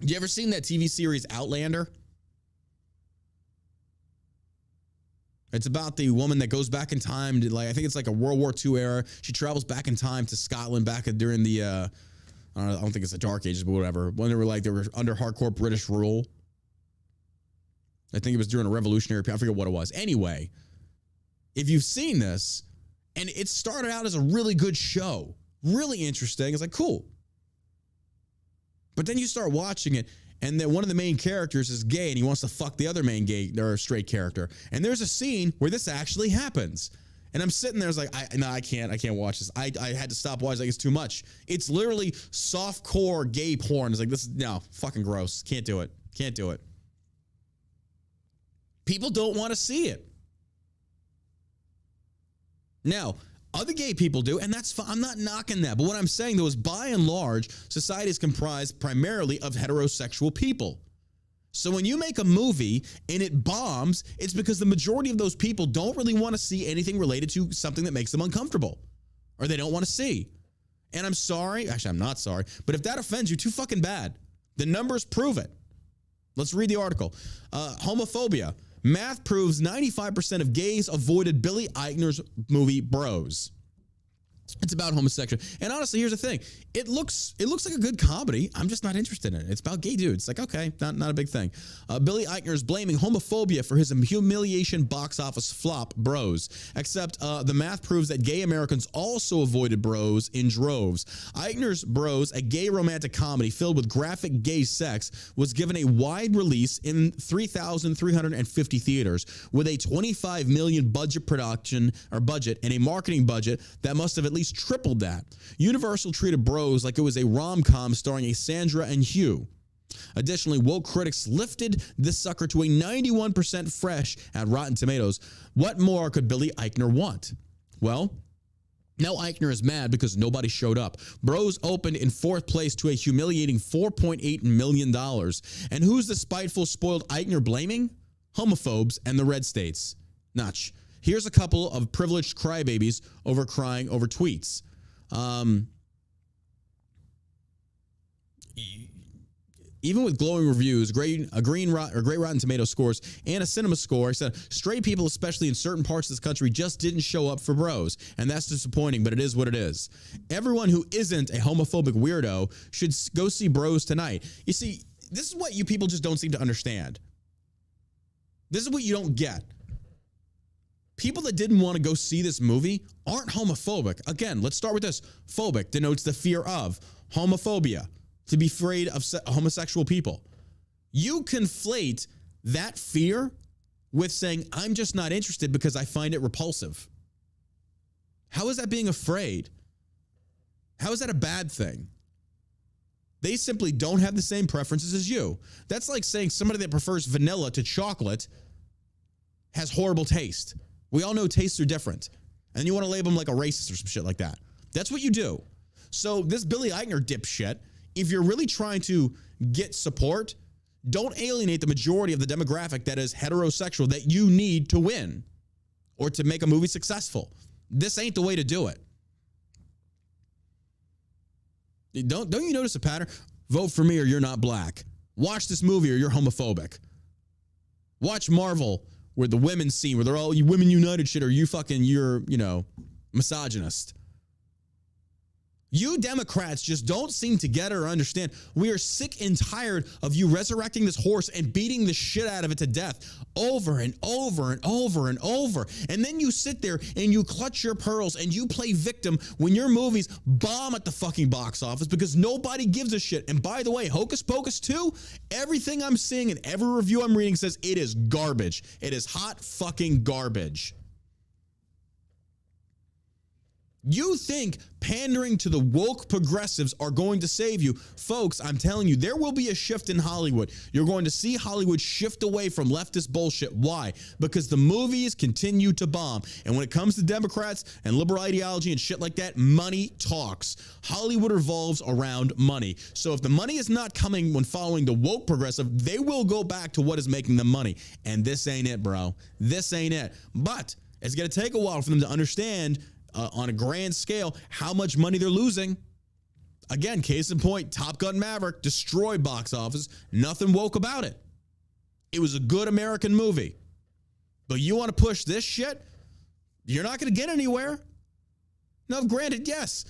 You ever seen that TV series Outlander? It's about the woman that goes back in time to, like, I think it's like a World War II era. She travels back in time to Scotland back during the, I don't think it's the Dark Ages, but whatever. When they were under hardcore British rule. I think it was during a revolutionary period. I forget what it was. Anyway, if you've seen this, and it started out as a really good show, really interesting. It's like, cool. But then you start watching it, and then one of the main characters is gay, and he wants to fuck the other main gay or straight character. And there's a scene where this actually happens. And I'm sitting there, I was like, I can't watch this. I had to stop watching. Like, it's too much. It's literally softcore gay porn. It's like, no, fucking gross. Can't do it. Can't do it. People don't want to see it. Now, other gay people do, and that's fine. I'm not knocking that. But what I'm saying, though, is by and large, society is comprised primarily of heterosexual people. So when you make a movie and it bombs, it's because the majority of those people don't really want to see anything related to something that makes them uncomfortable, or they don't want to see. And I'm sorry. Actually, I'm not sorry. But if that offends you, too fucking bad. The numbers prove it. Let's read the article. Homophobia. Math proves 95% of gays avoided Billy Eichner's movie Bros. It's about homosexuality. And honestly, here's the thing. It looks like a good comedy. I'm just not interested in it. It's about gay dudes. Like, okay, not a big thing. Billy Eichner is blaming homophobia for his humiliation box office flop, Bros. Except the math proves that gay Americans also avoided Bros in droves. Eichner's Bros, a gay romantic comedy filled with graphic gay sex, was given a wide release in 3,350 theaters with a $25 million budget and a marketing budget that must have at least tripled that. Universal treated Bros like it was a rom-com starring a Sandra and Hugh. Additionally, woke critics lifted this sucker to a 91% fresh at Rotten Tomatoes. What more could Billy Eichner want? Well, now Eichner is mad because nobody showed up. Bros opened in 4th place to a humiliating $4.8 million. And who's the spiteful, spoiled Eichner blaming? Homophobes and the red states. Notch. Here's a couple of privileged crybabies crying over tweets. Even with glowing reviews, great Rotten Tomato scores, and a cinema score, I said straight people, especially in certain parts of this country, just didn't show up for Bros, and that's disappointing. But it is what it is. Everyone who isn't a homophobic weirdo should go see Bros tonight. You see, this is what you people just don't seem to understand. This is what you don't get. People that didn't want to go see this movie aren't homophobic. Again, let's start with this. Phobic denotes the fear of. Homophobia, to be afraid of homosexual people. You conflate that fear with saying, I'm just not interested because I find it repulsive. How is that being afraid? How is that a bad thing? They simply don't have the same preferences as you. That's like saying somebody that prefers vanilla to chocolate has horrible taste. We all know tastes are different. And you want to label them like a racist or some shit like that. That's what you do. So this Billy Eichner dipshit, if you're really trying to get support, don't alienate the majority of the demographic that is heterosexual that you need to win or to make a movie successful. This ain't the way to do it. Don't you notice a pattern? Vote for me or you're not black. Watch this movie or you're homophobic. Watch Marvel, where the women scene, where they're all, you women united shit, or you're, misogynist. You Democrats just don't seem to get it or understand. We are sick and tired of you resurrecting this horse and beating the shit out of it to death over and over and over and over. And then you sit there and you clutch your pearls and you play victim when your movies bomb at the fucking box office because nobody gives a shit. And by the way, Hocus Pocus 2, everything I'm seeing and every review I'm reading says it is garbage. It is hot fucking garbage. You think pandering to the woke progressives are going to save you. Folks, I'm telling you, there will be a shift in Hollywood. You're going to see Hollywood shift away from leftist bullshit. Why? Because the movies continue to bomb. And when it comes to Democrats and liberal ideology and shit like that, money talks. Hollywood revolves around money. So if the money is not coming when following the woke progressive, they will go back to what is making them money. And this ain't it, bro. This ain't it. But it's going to take a while for them to understand on a grand scale how much money they're losing. Again, case in point, Top Gun Maverick destroyed box office. Nothing woke about it. It was a good American movie. But you want to push this shit? You're not going to get anywhere. Now, granted, yes.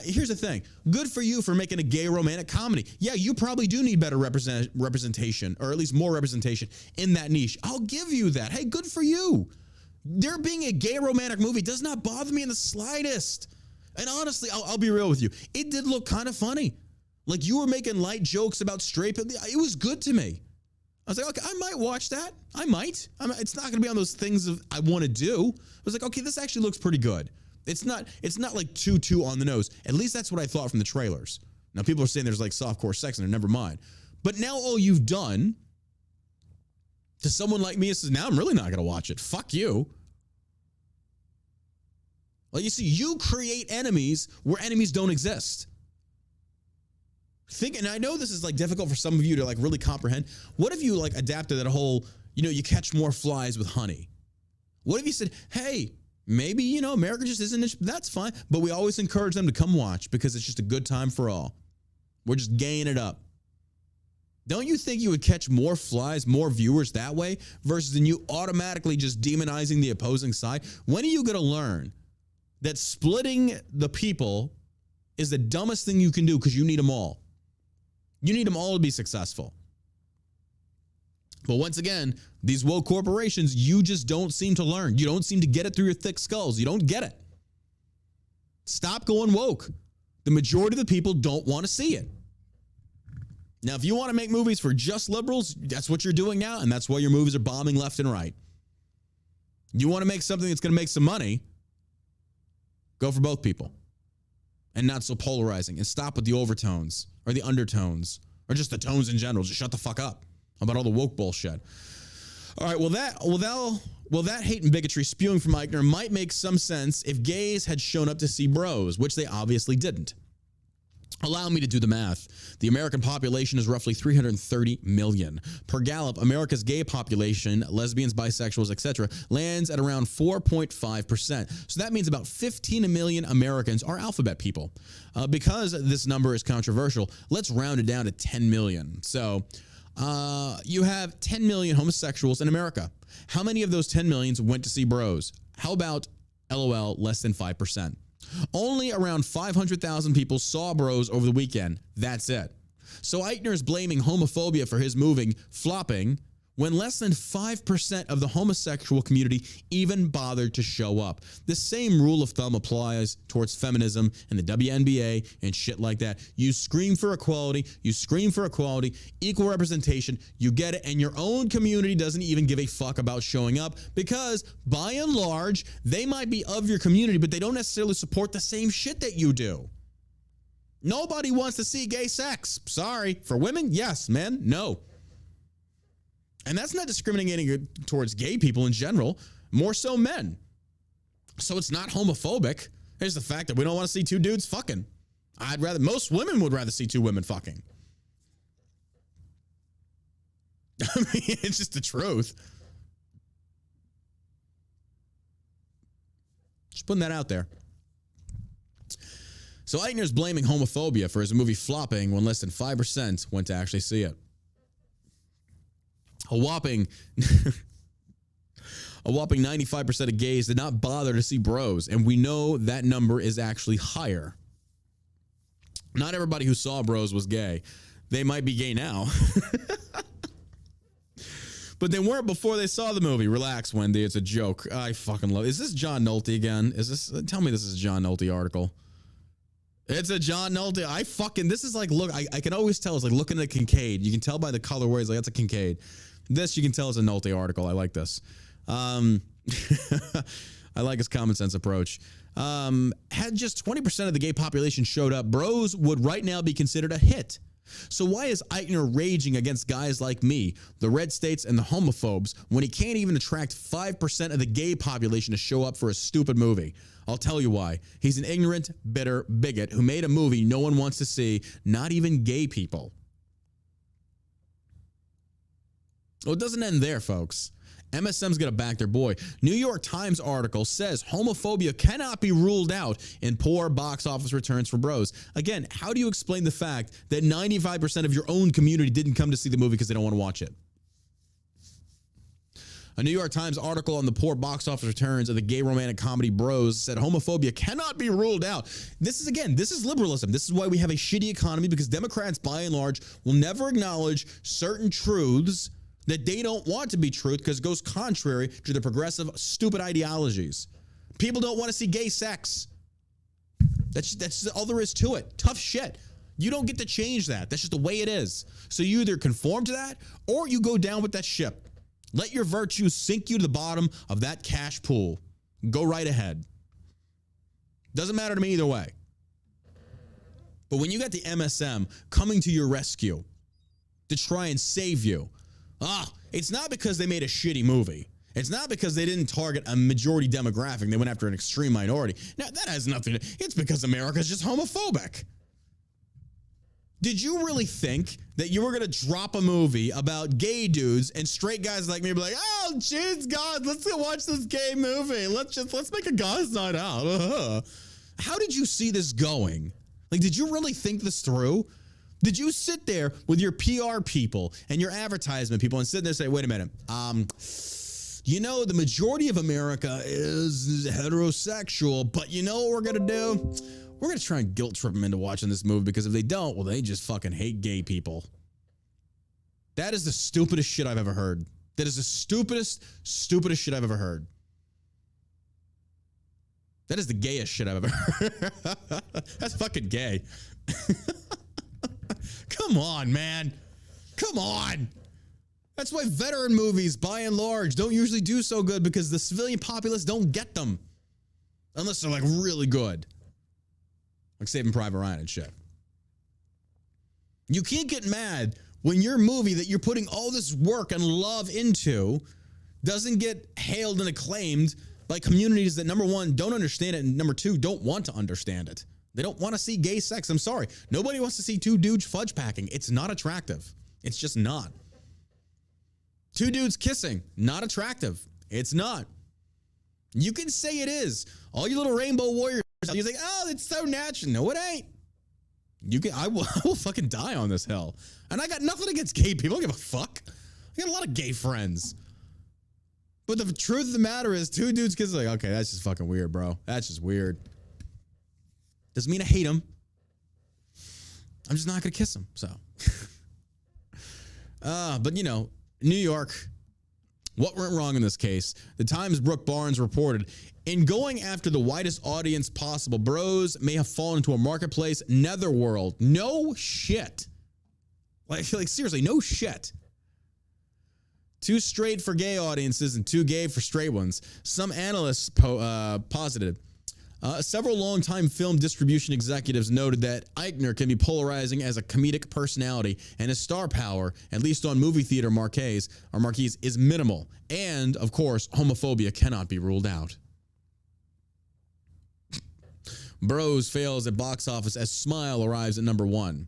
Here's the thing. Good for you for making a gay romantic comedy. Yeah, you probably do need better representation, or at least more representation in that niche. I'll give you that. Hey, good for you. There being a gay romantic movie does not bother me in the slightest. And honestly, I'll be real with you. It did look kind of funny. Like you were making light jokes about straight people. It was good to me. I was like, okay, I might watch that. I might. It's not going to be on those things I want to do. I was like, okay, this actually looks pretty good. It's not like too on the nose. At least that's what I thought from the trailers. Now people are saying there's like softcore sex in there. Never mind. But now all you've done to someone like me is now I'm really not going to watch it. Fuck you. Well, you see, you create enemies where enemies don't exist. And I know this is like difficult for some of you to like really comprehend. What if you like adapted that whole, you catch more flies with honey? What if you said, hey, maybe, America just isn't, that's fine. But we always encourage them to come watch because it's just a good time for all. We're just gaying it up. Don't you think you would catch more flies, more viewers that way versus than you automatically just demonizing the opposing side? When are you going to learn that splitting the people is the dumbest thing you can do because you need them all? You need them all to be successful. But once again, these woke corporations, you just don't seem to learn. You don't seem to get it through your thick skulls. You don't get it. Stop going woke. The majority of the people don't want to see it. Now, if you want to make movies for just liberals, that's what you're doing now, and that's why your movies are bombing left and right. You want to make something that's going to make some money, go for both people and not so polarizing, and stop with the overtones or the undertones or just the tones in general. Just shut the fuck up about all the woke bullshit. All right, well, that hate and bigotry spewing from Eichner might make some sense if gays had shown up to see Bros, which they obviously didn't. Allow me to do the math. The American population is roughly 330 million. Per Gallup, America's gay population, lesbians, bisexuals, etc., lands at around 4.5%. So that means about 15 million Americans are alphabet people. Because this number is controversial, let's round it down to 10 million. So you have 10 million homosexuals in America. How many of those 10 millions went to see Bros? How about, LOL, less than 5%? Only around 500,000 people saw Bros over the weekend. That's it. So Eichner is blaming homophobia for his movie flopping when less than 5% of the homosexual community even bothered to show up. The same rule of thumb applies towards feminism and the WNBA and shit like that. You scream for equality, equal representation, you get it, and your own community doesn't even give a fuck about showing up because, by and large, they might be of your community, but they don't necessarily support the same shit that you do. Nobody wants to see gay sex. Sorry. For women, yes. Men, no. And that's not discriminating towards gay people in general, more so men. So it's not homophobic. It's the fact that we don't want to see two dudes fucking. Most women would rather see two women fucking. I mean, it's just the truth. Just putting that out there. So Eichner's blaming homophobia for his movie flopping when less than 5% went to actually see it. A whopping 95% of gays did not bother to see Bros, and we know that number is actually higher. Not everybody who saw Bros was gay. They might be gay now. But they weren't before they saw the movie. Relax, Wendy. It's a joke. I fucking love it. Is this John Nolte again? Tell me this is a John Nolte article. It's a John Nolte. This is like, look, I can always tell. It's like looking at a Kincaid. You can tell by the color where it's like, that's a Kincaid. This, you can tell is a Nolte article. I like this. I like his common sense approach. Had just 20% of the gay population showed up, Bros would right now be considered a hit. So why is Eichner raging against guys like me, the red states, and the homophobes when he can't even attract 5% of the gay population to show up for a stupid movie? I'll tell you why. He's an ignorant, bitter bigot who made a movie no one wants to see, not even gay people. Well, it doesn't end there, folks. MSM's going to back their boy. New York Times article says homophobia cannot be ruled out in poor box office returns for Bros. Again, how do you explain the fact that 95% of your own community didn't come to see the movie because they don't want to watch it? A New York Times article on the poor box office returns of the gay romantic comedy Bros said homophobia cannot be ruled out. This is liberalism. This is why we have a shitty economy, because Democrats, by and large, will never acknowledge certain truths that they don't want to be truth because it goes contrary to the progressive, stupid ideologies. People don't want to see gay sex. That's all there is to it. Tough shit. You don't get to change that. That's just the way it is. So you either conform to that or you go down with that ship. Let your virtues sink you to the bottom of that cash pool. Go right ahead. Doesn't matter to me either way. But when you got the MSM coming to your rescue to try and save you, it's not because they made a shitty movie. It's not because they didn't target a majority demographic. They went after an extreme minority. Now, that has nothing to do. It's because America's just homophobic. Did you really think that you were going to drop a movie about gay dudes and straight guys like me be like, oh, jeez, God, let's go watch this gay movie. Let's make a guys' night out. How did you see this going? Like, did you really think this through? Did you sit there with your PR people and your advertisement people and sit there and say, wait a minute, the majority of America is heterosexual, but you know what we're going to do? We're going to try and guilt trip them into watching this movie, because if they don't, well, they just fucking hate gay people. That is the stupidest shit I've ever heard. That is the stupidest shit I've ever heard. That is the gayest shit I've ever heard. That's fucking gay. Come on, man. Come on. That's why veteran movies, by and large, don't usually do so good, because the civilian populace don't get them. Unless they're like really good. Like Saving Private Ryan and shit. You can't get mad when your movie that you're putting all this work and love into doesn't get hailed and acclaimed by communities that, number one, don't understand it, and number two, don't want to understand it. They don't want to see gay sex. I'm sorry. Nobody wants to see two dudes fudge packing. It's not attractive. It's just not. Two dudes kissing, not attractive. It's not. You can say it is. All you little rainbow warriors, you're like, oh, it's so natural. No, it ain't. I will fucking die on this hill. And I got nothing against gay people. I don't give a fuck. I got a lot of gay friends. But the truth of the matter is, two dudes kissing, like, okay, that's just fucking weird, bro. That's just weird. Doesn't mean I hate him. I'm just not going to kiss him. So, but New York, what went wrong in this case? The Times' Brooke Barnes reported, in going after the widest audience possible, Bros may have fallen into a marketplace netherworld. No shit. Like seriously, no shit. Too straight for gay audiences and too gay for straight ones. Some analysts posited. Several longtime film distribution executives noted that Eichner can be polarizing as a comedic personality, and his star power, at least on movie theater marquees, is minimal. And, of course, homophobia cannot be ruled out. Bros fails at box office as Smile arrives at number 1.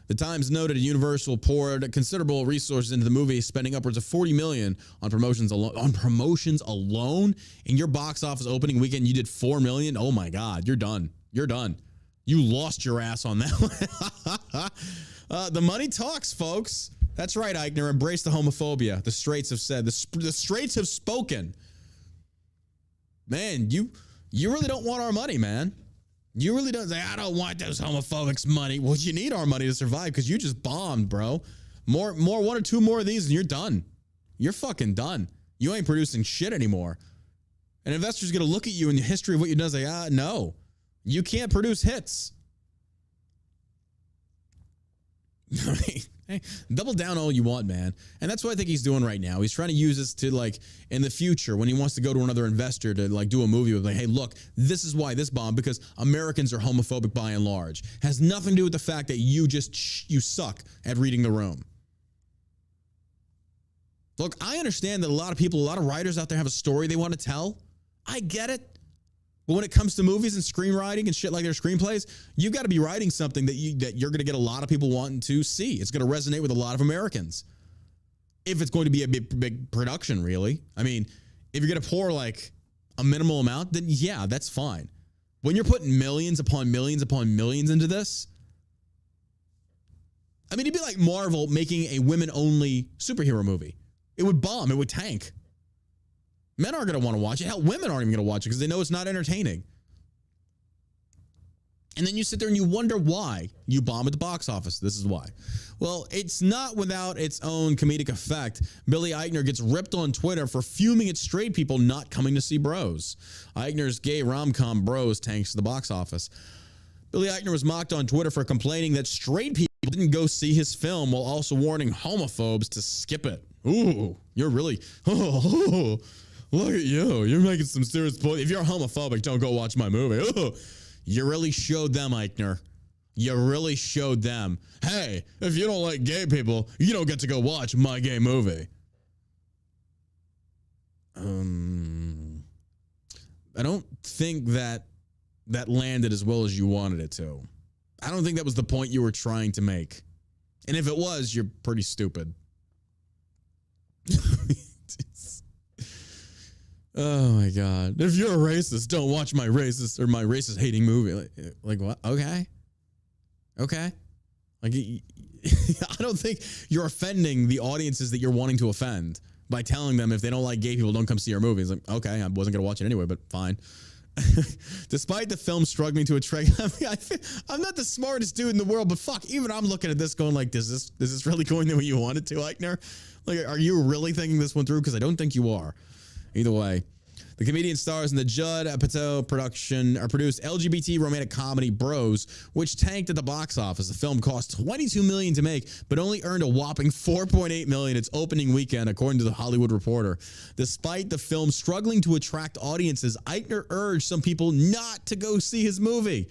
The Times noted Universal poured considerable resources into the movie, spending upwards of $40 million on promotions alone. In your box office opening weekend, you did $4 million. Oh my God, you're done. You're done. You lost your ass on that one. The money talks, folks. That's right, Eichner. Embrace the homophobia. The straights have said. The straights have spoken. Man, you really don't want our money, man. You really don't say, I don't want those homophobics' money. Well, you need our money to survive because you just bombed, bro. More, one or two more of these and you're done. You're fucking done. You ain't producing shit anymore. And investors going to look at you in the history of what you've done and say, no, you can't produce hits. I mean, hey, double down all you want, man. And that's what I think he's doing right now. He's trying to use this to, like, in the future when he wants to go to another investor to, like, do a movie with, like, hey, look, this is why this bombed, because Americans are homophobic by and large. Has nothing to do with the fact that you suck at reading the room. Look, I understand that a lot of people, a lot of writers out there have a story they want to tell. I get it. But when it comes to movies and screenwriting and shit like their screenplays, you've got to be writing something that you're going to get a lot of people wanting to see. It's going to resonate with a lot of Americans. If it's going to be a big production, really. I mean, if you're going to pour like a minimal amount, then yeah, that's fine. When you're putting millions upon millions upon millions into this, I mean, it'd be like Marvel making a women-only superhero movie. It would bomb. It would tank. Men aren't going to want to watch it. Hell, women aren't even going to watch it because they know it's not entertaining. And then you sit there and you wonder why you bomb at the box office. This is why. Well, it's not without its own comedic effect. Billy Eichner gets ripped on Twitter for fuming at straight people not coming to see Bros. Eichner's gay rom-com Bros tanks the box office. Billy Eichner was mocked on Twitter for complaining that straight people didn't go see his film while also warning homophobes to skip it. Ooh, you're really... Look at you. You're making some serious points. If you're homophobic, don't go watch my movie. Ooh, you really showed them, Eichner. You really showed them. Hey, if you don't like gay people, you don't get to go watch my gay movie. I don't think that landed as well as you wanted it to. I don't think that was the point you were trying to make. And if it was, you're pretty stupid. Oh my God. If you're a racist, don't watch my racist hating movie. Like what? Okay. Like, I don't think you're offending the audiences that you're wanting to offend by telling them if they don't like gay people, don't come see our movie. It's like, okay, I wasn't going to watch it anyway, but fine. Despite the film struggling to attract, I'm not the smartest dude in the world, but fuck, even I'm looking at this going like, is this really going the way you want it to, Eichner? Like, are you really thinking this one through? Because I don't think you are. Either way, the comedian stars in the Judd Apatow production or produced LGBT romantic comedy Bros, which tanked at the box office. The film cost $22 million to make, but only earned a whopping $4.8 million its opening weekend, according to the Hollywood Reporter. Despite the film struggling to attract audiences, Eichner urged some people not to go see his movie.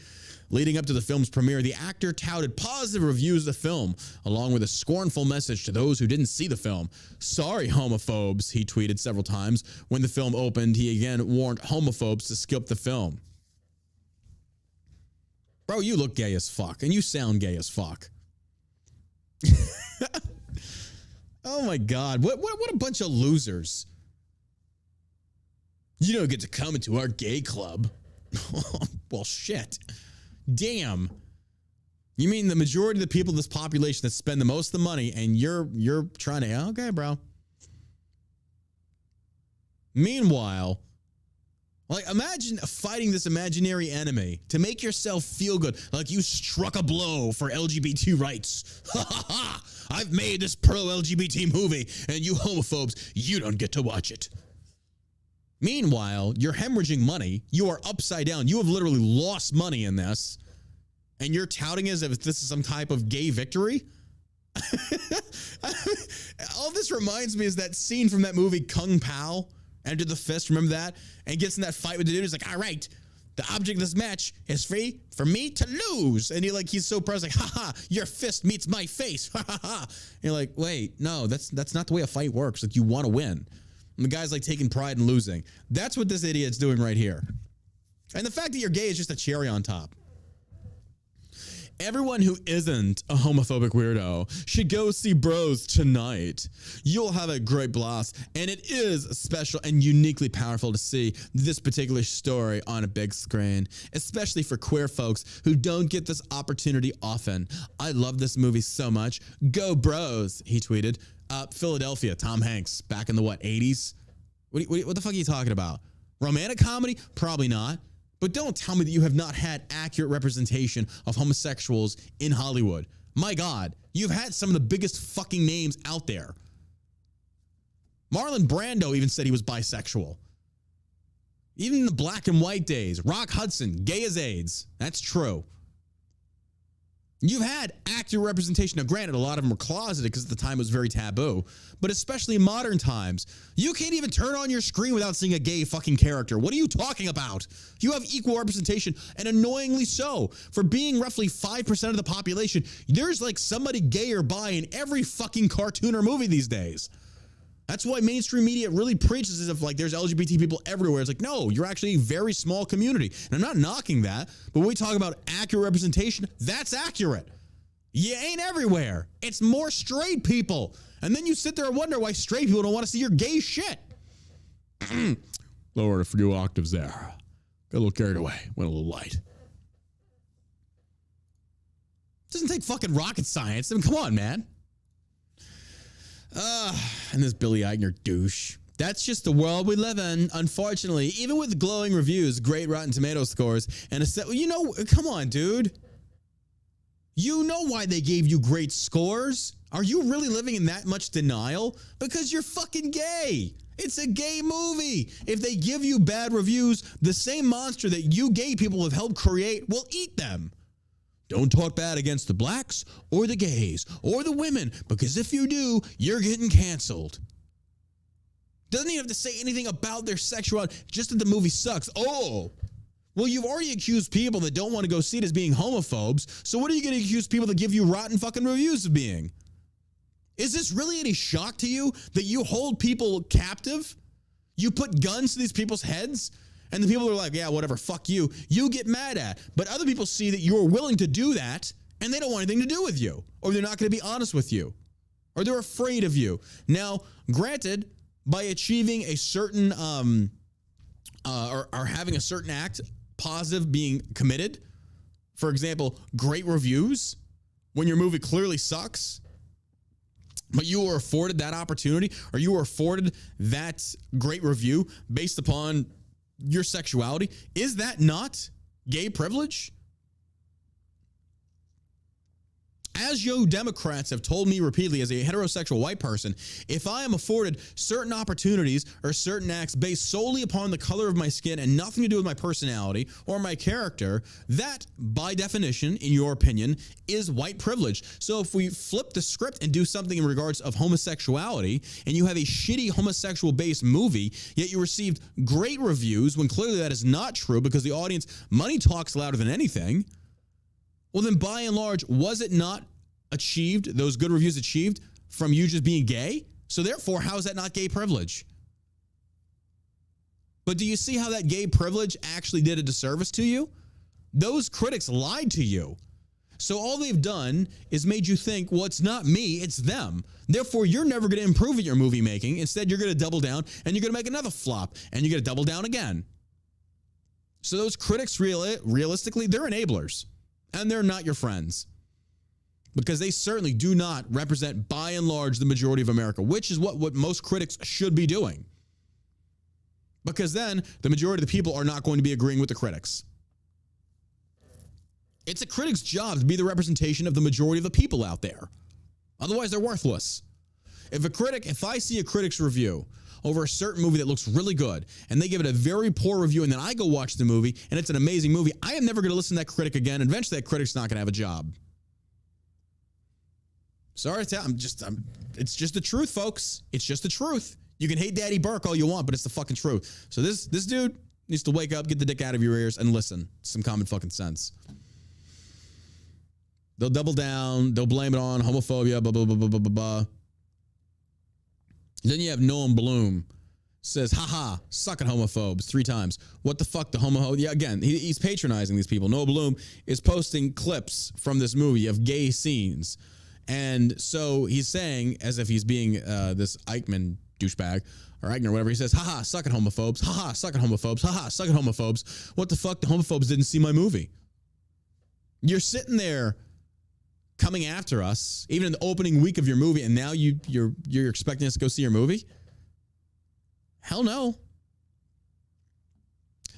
Leading up to the film's premiere, the actor touted positive reviews of the film, along with a scornful message to those who didn't see the film. Sorry, homophobes, he tweeted several times. When the film opened, he again warned homophobes to skip the film. Bro, you look gay as fuck, and you sound gay as fuck. Oh my God, what a bunch of losers. You don't get to come into our gay club. Well, shit. Damn. You mean the majority of the people in this population that spend the most of the money, and you're trying to, okay, bro. Meanwhile, like, imagine fighting this imaginary enemy to make yourself feel good, like you struck a blow for LGBT rights. Ha ha ha! I've made this pro-LGBT movie, and you homophobes, you don't get to watch it. Meanwhile, you're hemorrhaging money. You are upside down. You have literally lost money in this. And you're touting as if this is some type of gay victory? All this reminds me is that scene from that movie Kung Pao, Enter the Fist, remember that? And gets in that fight with the dude. He's like, all right, the object of this match is free for me to lose. And he's so proud, like, haha, your fist meets my face. Ha ha ha. You're like, wait, no, that's not the way a fight works. Like, you want to win. And the guy's like taking pride in losing. That's what this idiot's doing right here. And the fact that you're gay is just a cherry on top. Everyone who isn't a homophobic weirdo should go see Bros tonight. You'll have a great blast, and it is special and uniquely powerful to see this particular story on a big screen, especially for queer folks who don't get this opportunity often. I love this movie so much. Go Bros, he tweeted. Philadelphia, Tom Hanks, back in the 80s? What the fuck are you talking about? Romantic comedy? Probably not. But don't tell me that you have not had accurate representation of homosexuals in Hollywood. My God, you've had some of the biggest fucking names out there. Marlon Brando even said he was bisexual. Even in the black and white days, Rock Hudson, gay as AIDS. That's true. You've had accurate representation. Now, granted, a lot of them were closeted because at the time it was very taboo. But especially in modern times, you can't even turn on your screen without seeing a gay fucking character. What are you talking about? You have equal representation, and annoyingly so. For being roughly 5% of the population, there's like somebody gay or bi in every fucking cartoon or movie these days. That's why mainstream media really preaches as if like there's LGBT people everywhere. It's like, no, you're actually a very small community. And I'm not knocking that, but when we talk about accurate representation, that's accurate. You ain't everywhere. It's more straight people. And then you sit there and wonder why straight people don't want to see your gay shit. Lowered a few octaves there. Got a little carried away. Went a little light. Doesn't take fucking rocket science. I mean, come on, man. And this Billy Eichner douche. That's just the world we live in, unfortunately. Even with glowing reviews, great Rotten Tomato scores, and come on, dude. You know why they gave you great scores. Are you really living in that much denial? Because you're fucking gay. It's a gay movie. If they give you bad reviews, the same monster that you gay people have helped create will eat them. Don't talk bad against the blacks or the gays or the women, because if you do, you're getting canceled. Doesn't even have to say anything about their sexuality, just that the movie sucks. Oh, well, you've already accused people that don't want to go see it as being homophobes, so what are you going to accuse people that give you rotten fucking reviews of being? Is this really any shock to you that you hold people captive? You put guns to these people's heads? And the people are like, yeah, whatever, fuck you. You get mad at. But other people see that you're willing to do that, and they don't want anything to do with you. Or they're not going to be honest with you. Or they're afraid of you. Now, granted, by achieving a certain, or having a certain act positive being committed, for example, great reviews, when your movie clearly sucks, but you were afforded that opportunity, or you were afforded that great review based upon your sexuality, is that not gay privilege? As you Democrats have told me repeatedly as a heterosexual white person, if I am afforded certain opportunities or certain acts based solely upon the color of my skin and nothing to do with my personality or my character, that, by definition, in your opinion, is white privilege. So if we flip the script and do something in regards of homosexuality, and you have a shitty homosexual-based movie, yet you received great reviews when clearly that is not true because the audience, money talks louder than anything, well, then by and large, was it not achieved, those good reviews achieved from you just being gay? So therefore, how is that not gay privilege? But do you see how that gay privilege actually did a disservice to you? Those critics lied to you. So all they've done is made you think, well, it's not me, it's them. Therefore, you're never going to improve at your movie making. Instead, you're going to double down and you're going to make another flop and you're going to double down again. So those critics, realistically, they're enablers. And they're not your friends, because they certainly do not represent, by and large, the majority of America, which is what most critics should be doing. Because then the majority of the people are not going to be agreeing with the critics. It's a critic's job to be the representation of the majority of the people out there. Otherwise, they're worthless. If I see a critic's review over a certain movie that looks really good, and they give it a very poor review, and then I go watch the movie, and it's an amazing movie, I am never going to listen to that critic again. Eventually, that critic's not going to have a job. Sorry to tell you, it's just the truth, folks. It's just the truth. You can hate Daddy Burke all you want, but it's the fucking truth. So this dude needs to wake up, get the dick out of your ears, and listen. Some common fucking sense. They'll double down. They'll blame it on homophobia, blah, blah, blah, blah, blah, blah, blah. Then you have Noam Bloom says, haha, suck at homophobes 3 times. What the fuck, the homo? Yeah, again, he's patronizing these people. Noah Bloom is posting clips from this movie of gay scenes. And so he's saying, as if he's being this Eichmann douchebag, or Eichner, or whatever, he says, haha, suck at homophobes. Haha, suck at homophobes. Haha, suck at homophobes. What the fuck, the homophobes didn't see my movie. You're sitting there coming after us, even in the opening week of your movie, and now you're expecting us to go see your movie? Hell no.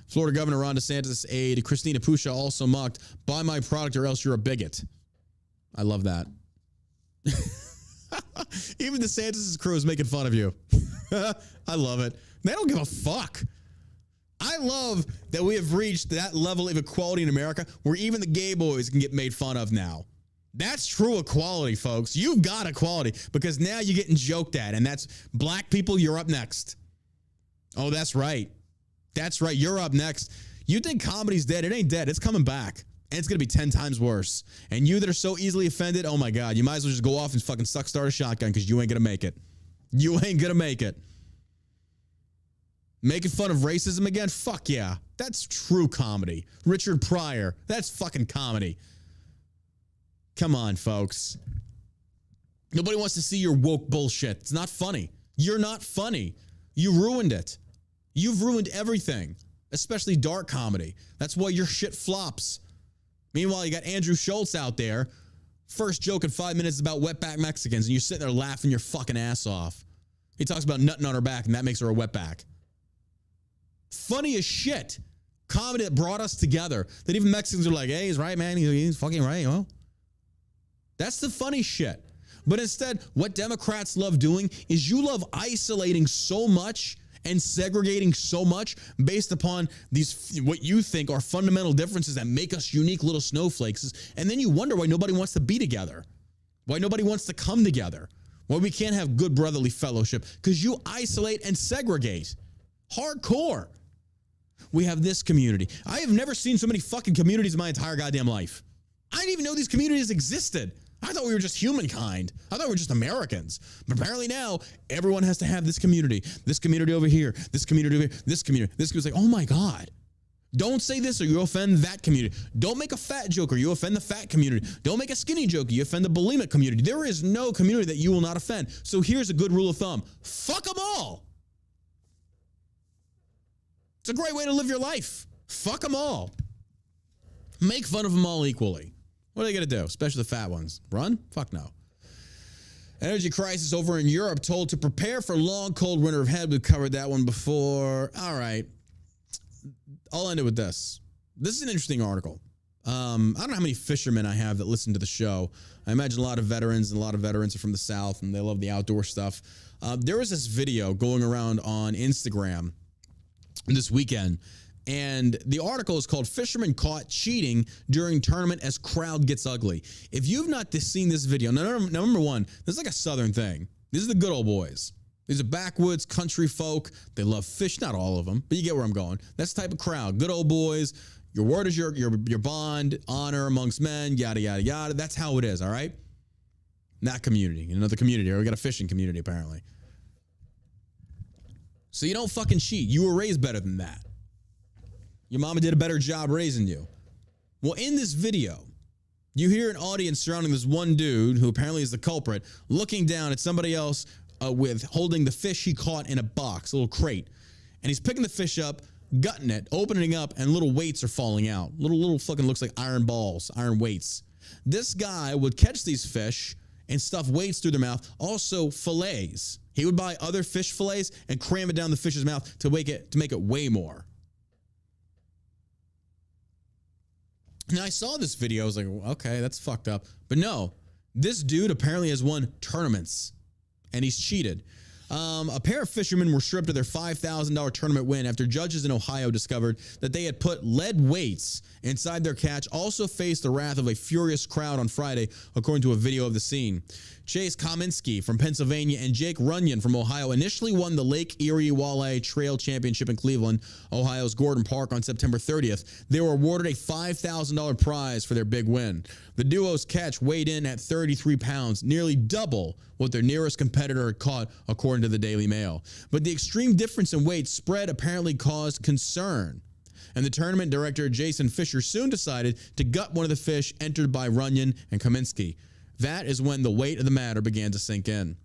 Florida Governor Ron DeSantis' aide, Christina Pusha, also mocked, buy my product or else you're a bigot. I love that. Even DeSantis' crew is making fun of you. I love it. They don't give a fuck. I love that we have reached that level of equality in America where even the gay boys can get made fun of now. That's true equality, folks. You've got equality because now you're getting joked at, and that's black people, you're up next. Oh, that's right. That's right. You're up next. You think comedy's dead. It ain't dead. It's coming back. And it's going to be 10 times worse. And you that are so easily offended, oh my God, you might as well just go off and fucking start a shotgun because you ain't going to make it. You ain't going to make it. Making fun of racism again? Fuck yeah. That's true comedy. Richard Pryor. That's fucking comedy. Come on, folks. Nobody wants to see your woke bullshit. It's not funny. You're not funny. You ruined it. You've ruined everything, especially dark comedy. That's why your shit flops. Meanwhile, you got Andrew Schultz out there. First joke in 5 minutes is about wetback Mexicans, and you're sitting there laughing your fucking ass off. He talks about nutting on her back, and that makes her a wetback. Funny as shit. Comedy that brought us together. That even Mexicans are like, hey, he's right, man. He's fucking right, huh? That's the funny shit. But instead, what Democrats love doing is you love isolating so much and segregating so much based upon these, what you think are fundamental differences that make us unique little snowflakes. And then you wonder why nobody wants to be together, why nobody wants to come together, why we can't have good brotherly fellowship, because you isolate and segregate. Hardcore. We have this community. I have never seen so many fucking communities in my entire goddamn life. I didn't even know these communities existed. I thought we were just humankind. I thought we were just Americans. But apparently now, everyone has to have this community over here, this community over here, this community. This community. Like, oh my God. Don't say this or you offend that community. Don't make a fat joke or you offend the fat community. Don't make a skinny joke or you offend the bulimic community. There is no community that you will not offend. So here's a good rule of thumb. Fuck them all. It's a great way to live your life. Fuck them all. Make fun of them all equally. What are they going to do? Especially the fat ones. Run? Fuck no. Energy crisis over in Europe, told to prepare for long, cold winter ahead. We've covered that one before. All right. I'll end it with this. This is an interesting article. I don't know how many fishermen I have that listen to the show. I imagine a lot of veterans, and a lot of veterans are from the South, and they love the outdoor stuff. There was this video going around on Instagram this weekend, and the article is called Fisherman Caught Cheating During Tournament as Crowd Gets Ugly. If you've not seen this video, number one, this is like a Southern thing. These are the good old boys. These are backwoods country folk. They love fish. Not all of them, but you get where I'm going. That's the type of crowd. Good old boys. Your word is your bond, honor amongst men, yada, yada, yada. That's how it is, all right? That community. Another community. Or we got a fishing community, apparently. So you don't fucking cheat. You were raised better than that. Your mama did a better job raising you. Well, in this video, you hear an audience surrounding this one dude, who apparently is the culprit, looking down at somebody else with holding the fish he caught in a box, a little crate. And he's picking the fish up, gutting it, opening up, and little weights are falling out. Little fucking looks like iron balls, iron weights. This guy would catch these fish and stuff weights through their mouth, also fillets. He would buy other fish fillets and cram it down the fish's mouth to make it way more. Now, I saw this video. I was like, okay, that's fucked up. But no, this dude apparently has won tournaments, and he's cheated. A pair of fishermen were stripped of their $5,000 tournament win after judges in Ohio discovered that they had put lead weights inside their catch, also faced the wrath of a furious crowd on Friday, according to a video of the scene. Chase Kaminsky from Pennsylvania and Jake Runyon from Ohio initially won the Lake Erie Walleye Trail Championship in Cleveland, Ohio's Gordon Park, on September 30th. They were awarded a $5,000 prize for their big win. The duo's catch weighed in at 33 pounds, nearly double what their nearest competitor had caught, according according to the Daily Mail. But the extreme difference in weight spread apparently caused concern. And the tournament director, Jason Fisher, soon decided to gut one of the fish entered by Runyon and Kaminsky. That is when the weight of the matter began to sink in.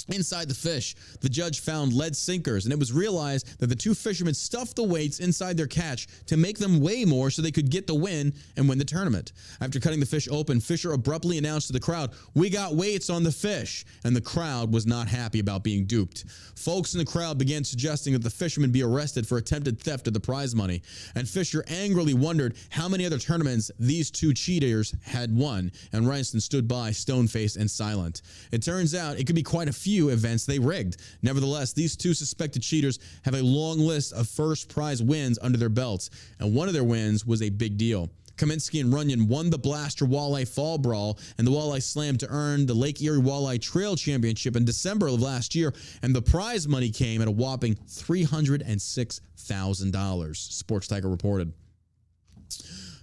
Inside the fish, the judge found lead sinkers, and it was realized that the two fishermen stuffed the weights inside their catch to make them weigh more so they could get the win and win the tournament. After cutting the fish open, Fisher abruptly announced to the crowd, "We got weights on the fish," and the crowd was not happy about being duped. Folks in the crowd began suggesting that the fishermen be arrested for attempted theft of the prize money, and Fisher angrily wondered how many other tournaments these two cheaters had won, and Ryston stood by, stone-faced and silent. It turns out it could be quite a few events they rigged. Nevertheless, these two suspected cheaters have a long list of first prize wins under their belts, and one of their wins was a big deal. Kaminsky and Runyon won the Blaster Walleye Fall Brawl and the Walleye Slam to earn the Lake Erie Walleye Trail Championship in December of last year, and the prize money came at a whopping $306,000, Sports Tiger reported.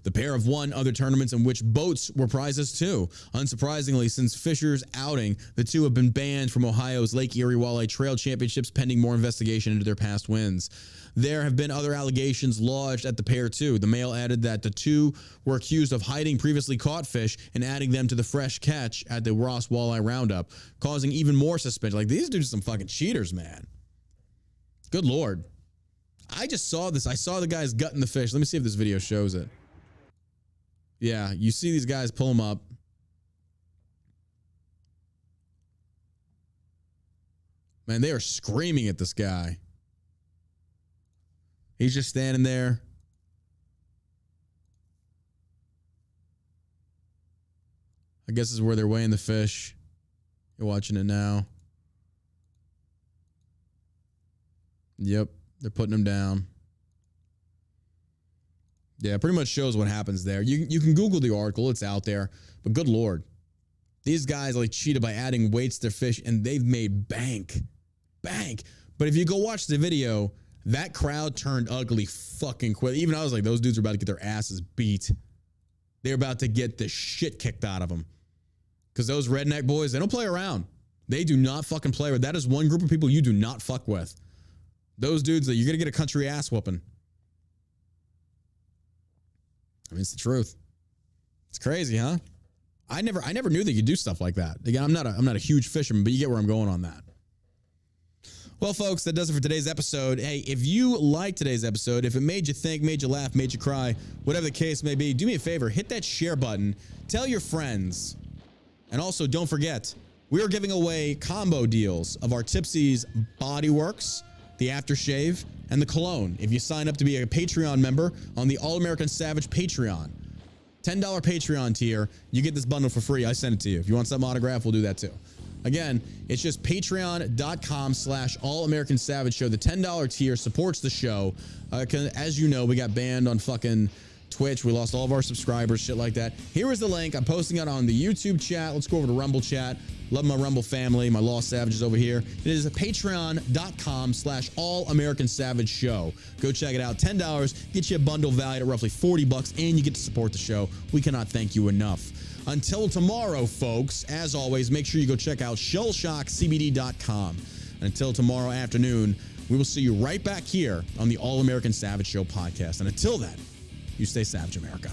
The pair have won other tournaments in which boats were prizes too. Unsurprisingly, since Fisher's outing, the two have been banned from Ohio's Lake Erie Walleye Trail Championships pending more investigation into their past wins. There have been other allegations lodged at the pair too. The Mail added that the two were accused of hiding previously caught fish and adding them to the fresh catch at the Ross Walleye Roundup, causing even more suspicion. Like, these dudes are some fucking cheaters, man. Good Lord. I just saw this. I saw the guys gutting the fish. Let me see if this video shows it. Yeah, you see these guys pull them up. Man, they are screaming at this guy. He's just standing there. I guess this is where they're weighing the fish. You're watching it now. Yep, they're putting them down. Yeah, it pretty much shows what happens there. You can Google the article. It's out there. But good Lord. These guys like cheated by adding weights to their fish, and they've made bank. Bank. But if you go watch the video, that crowd turned ugly fucking quick. Even I was like, those dudes are about to get their asses beat. They're about to get the shit kicked out of them. Because those redneck boys, they don't play around. They do not fucking play with. That is one group of people you do not fuck with. Those dudes, you're going to get a country ass whooping. I mean, it's the truth. It's crazy, huh? I never knew that you could do stuff like that. Again, I'm not a huge fisherman, but you get where I'm going on that. Well, folks, that does it for today's episode. Hey, if you liked today's episode, if it made you think, made you laugh, made you cry, whatever the case may be, do me a favor, hit that share button, tell your friends, and also don't forget, we are giving away combo deals of our Tipsy's Body Works, the aftershave, and the cologne if you sign up to be a Patreon member on the All American Savage Patreon. $10 Patreon tier, you get this bundle for free. I send it to you. If you want some autograph, we'll do that too. Again, it's just patreon.com/All-American-Savage Show. The $10 tier supports the show. As you know, we got banned on fucking Twitch. We lost all of our subscribers, shit like that. Here is the link. I'm posting it on the YouTube chat. Let's go over to Rumble chat. Love my Rumble family, my Lost Savages over here. It is patreon.com/All-American-Savage Show. Go check it out. $10 gets you a bundle valued at roughly $40, and you get to support the show. We cannot thank you enough. Until tomorrow, folks, as always, make sure you go check out shellshockcbd.com. And until tomorrow afternoon, we will see you right back here on the All American Savage Show podcast. And until then, you stay savage, America.